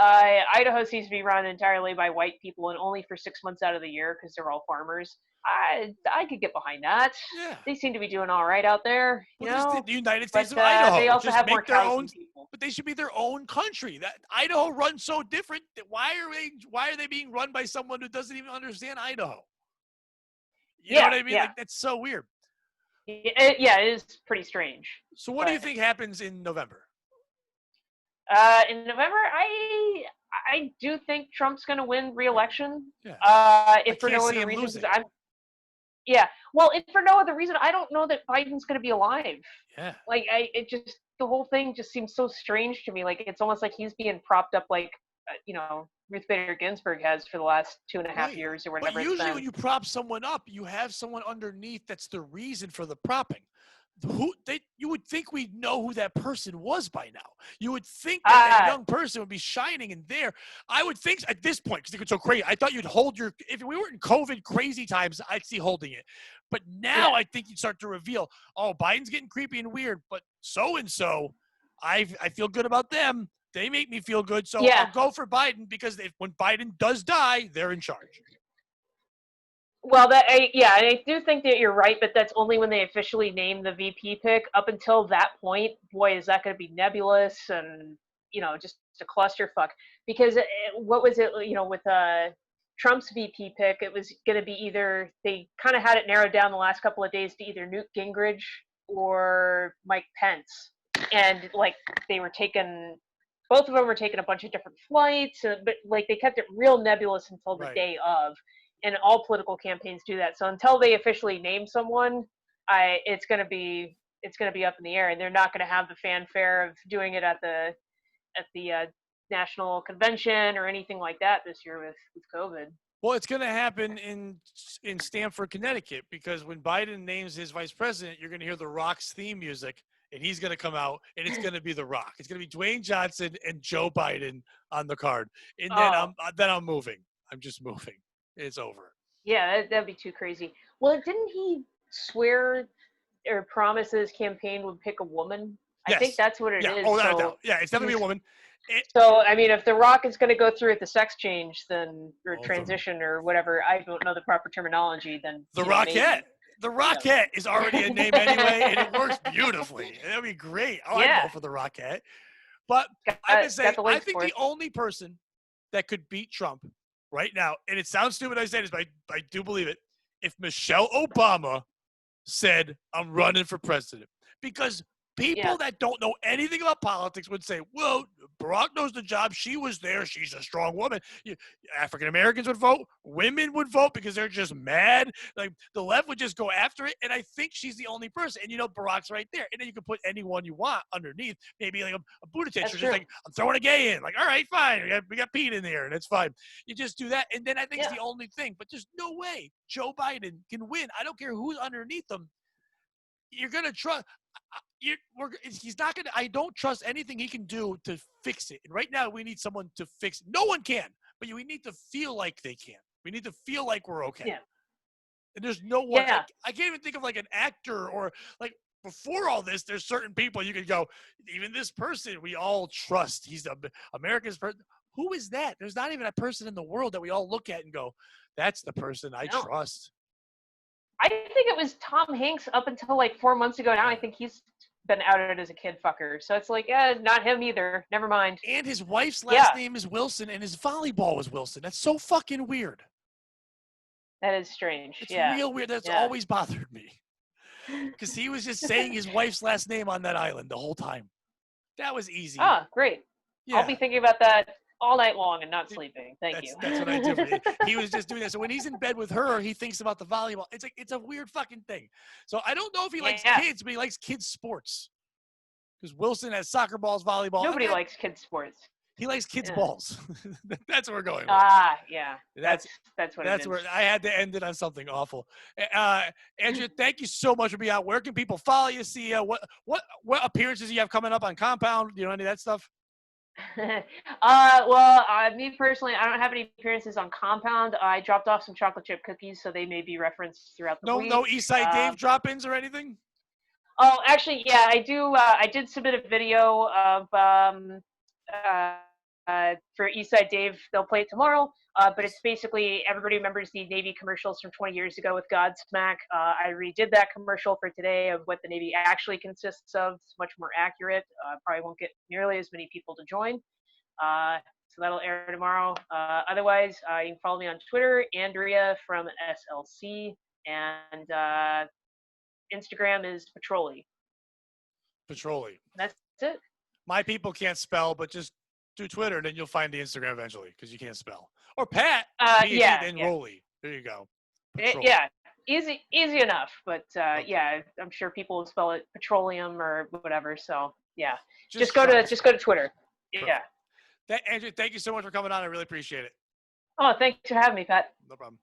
Speaker 2: Idaho seems to be run entirely by white people, and only for 6 months out of the year, because they're all farmers. I could get behind that.
Speaker 1: Yeah.
Speaker 2: They seem to be doing all right out there.
Speaker 1: The United States of Idaho.
Speaker 2: They also have more
Speaker 1: their own
Speaker 2: people.
Speaker 1: But they should be their own country. That Idaho runs so different. Why are they being run by someone who doesn't even understand Idaho? You know what I mean?
Speaker 2: Yeah.
Speaker 1: Like, that's so weird.
Speaker 2: It is pretty strange.
Speaker 1: So what do you think happens in November?
Speaker 2: In November, I do think Trump's going to win re-election.
Speaker 1: Yeah. I
Speaker 2: If for
Speaker 1: can't
Speaker 2: no
Speaker 1: see
Speaker 2: other
Speaker 1: him
Speaker 2: reason,
Speaker 1: losing.
Speaker 2: because yeah. Well, if for no other reason, I don't know that Biden's going to be alive.
Speaker 1: Yeah.
Speaker 2: Like, the whole thing just seems so strange to me. Like, it's almost like he's being propped up, like, Ruth Bader Ginsburg has for the last 2.5
Speaker 1: Right.
Speaker 2: years or
Speaker 1: But
Speaker 2: whatever it's
Speaker 1: usually
Speaker 2: been.
Speaker 1: when you prop someone up, you have someone underneath that's the reason for the propping. You would think we'd know who that person was by now. You would think that
Speaker 2: Uh,
Speaker 1: young person would be shining in there. I would think at this point, because it's so crazy. I thought you'd hold your. If we were in COVID crazy times, I'd see holding it. But now
Speaker 2: yeah.
Speaker 1: I think you'd start to reveal. Oh, Biden's getting creepy and weird, but so and so, I feel good about them. They make me feel good, so I'll
Speaker 2: Yeah.
Speaker 1: go for Biden because when Biden does die, they're in charge.
Speaker 2: Well, I do think that you're right, but that's only when they officially name the VP pick. Up until that point, boy, is that going to be nebulous and just a clusterfuck. Because what was it? With Trump's VP pick, it was going to be either they kind of had it narrowed down the last couple of days to either Newt Gingrich or Mike Pence, and like they were taking. Both of them were taking a bunch of different flights, but like they kept it real nebulous until the
Speaker 1: Right.
Speaker 2: day of, and all political campaigns do that. So until they officially name someone, it's gonna be up in the air, and they're not gonna have the fanfare of doing it at the national convention or anything like that this year with COVID.
Speaker 1: Well, it's going to happen in Stamford, Connecticut, because when Biden names his vice president, you're going to hear the Rock's theme music, and he's going to come out, and it's going to be the Rock. It's going to be Dwayne Johnson and Joe Biden on the card, and
Speaker 2: Oh,
Speaker 1: then I'm moving. I'm just moving. It's over.
Speaker 2: yeah, that'd be too crazy. Well, didn't he swear or promise that his campaign would pick a woman? I think
Speaker 1: Yes.
Speaker 2: that's what it
Speaker 1: Yeah.
Speaker 2: is.
Speaker 1: Oh, without a
Speaker 2: So
Speaker 1: doubt. Yeah, it's definitely a
Speaker 2: he's
Speaker 1: woman. It,
Speaker 2: so I mean, if The Rock is going to go through with the sex change, then or
Speaker 1: oh,
Speaker 2: transition or whatever, I don't know the proper terminology. Then
Speaker 1: the
Speaker 2: maybe.
Speaker 1: Rockette. The Rockette is already a name anyway, and it works beautifully. That'd be great. Oh, I'd
Speaker 2: Yeah,
Speaker 1: vote for the Rockette. But I've been
Speaker 2: got
Speaker 1: saying,
Speaker 2: the
Speaker 1: I
Speaker 2: legs
Speaker 1: think
Speaker 2: for
Speaker 1: the
Speaker 2: it.
Speaker 1: only person that could beat Trump right now, and it sounds stupid I say this, but I do believe it, if Michelle Obama said, I'm running for president. Because
Speaker 2: Yeah,
Speaker 1: people that don't know anything about politics would say, well, Barack knows the job. She was there. She's a strong woman. African Americans would vote. Women would vote because they're just mad. Like the left would just go after it. And I think she's the only person. And Barack's right there. And then you can put anyone you want underneath. Maybe like a Buttigieg,
Speaker 2: that's
Speaker 1: or just
Speaker 2: true.
Speaker 1: like, I'm throwing a gay in. Like, all right, fine. We got Pete in there, and it's fine. You just do that. And then I think it's
Speaker 2: Yeah,
Speaker 1: the only thing. But there's no way Joe Biden can win. I don't care who's underneath them. You're gonna trust. He's not gonna. I don't trust anything he can do to fix it. And right now, we need someone to fix it. No one can, but we need to feel like they can. We need to feel like we're okay.
Speaker 2: yeah,
Speaker 1: And there's no one.
Speaker 2: yeah.
Speaker 1: I can't even think of like an actor or like before all this. There's certain people you could go. Even this person we all trust. He's the America's person. Who is that? There's not even a person in the world that we all look at and go, "That's the person I
Speaker 2: No,
Speaker 1: trust."
Speaker 2: I think it was Tom Hanks up until like 4 months ago. Now I think he's been outed as a kid fucker. So it's like, not him either. Never mind.
Speaker 1: And his wife's last
Speaker 2: Yeah,
Speaker 1: name is Wilson, and his volleyball was Wilson. That's so fucking weird.
Speaker 2: that is strange.
Speaker 1: It's
Speaker 2: Yeah,
Speaker 1: real weird. That's
Speaker 2: yeah.
Speaker 1: always bothered me because he was just saying his wife's last name on that island the whole time. That was easy.
Speaker 2: Ah, great. I'll be
Speaker 1: Yeah,
Speaker 2: thinking about that all night long and not sleeping. Thank you.
Speaker 1: that's what I do. He was just doing that. So when he's in bed with her, he thinks about the volleyball. It's like it's a weird fucking thing. So I don't know if he likes
Speaker 2: Yeah.
Speaker 1: kids, but he likes kids sports because Wilson has soccer balls, volleyball.
Speaker 2: Nobody likes kids sports.
Speaker 1: He likes kids
Speaker 2: Yeah.
Speaker 1: balls. That's what we're going with.
Speaker 2: Ah, yeah.
Speaker 1: That's
Speaker 2: That's what it
Speaker 1: That's
Speaker 2: is.
Speaker 1: where I had to end it on something awful. Andrea, thank you so much for being out. Where can people follow you? See what appearances you have coming up on Compound? Any of that stuff?
Speaker 2: Me personally, I don't have any appearances on Compound. I dropped off some chocolate chip cookies, so they may be referenced throughout the week.
Speaker 1: No East Side Dave drop-ins or anything?
Speaker 2: Oh, actually, yeah, I do. I did submit a video of for Eastside Dave. They'll play it tomorrow. But it's basically everybody remembers the Navy commercials from 20 years ago with Godsmack. I redid that commercial for today of what the Navy actually consists of. It's much more accurate. Probably won't get nearly as many people to join. So that'll air tomorrow. Otherwise, you can follow me on Twitter, Andrea from SLC, and Instagram is Patrolly.
Speaker 1: Patrolly.
Speaker 2: That's it.
Speaker 1: My people can't spell, but just do Twitter, and then you'll find the Instagram eventually because you can't spell. Or Pat, P-A-T,
Speaker 2: Yeah,
Speaker 1: then
Speaker 2: yeah.
Speaker 1: Rolly. There you go.
Speaker 2: Yeah, easy enough. But yeah, I'm sure people will spell it petroleum or whatever. So yeah, just go to Twitter.
Speaker 1: Perfect.
Speaker 2: Yeah.
Speaker 1: Andrew, thank you so much for coming on. I really appreciate it.
Speaker 2: Oh, thanks for having me, Pat.
Speaker 1: No problem.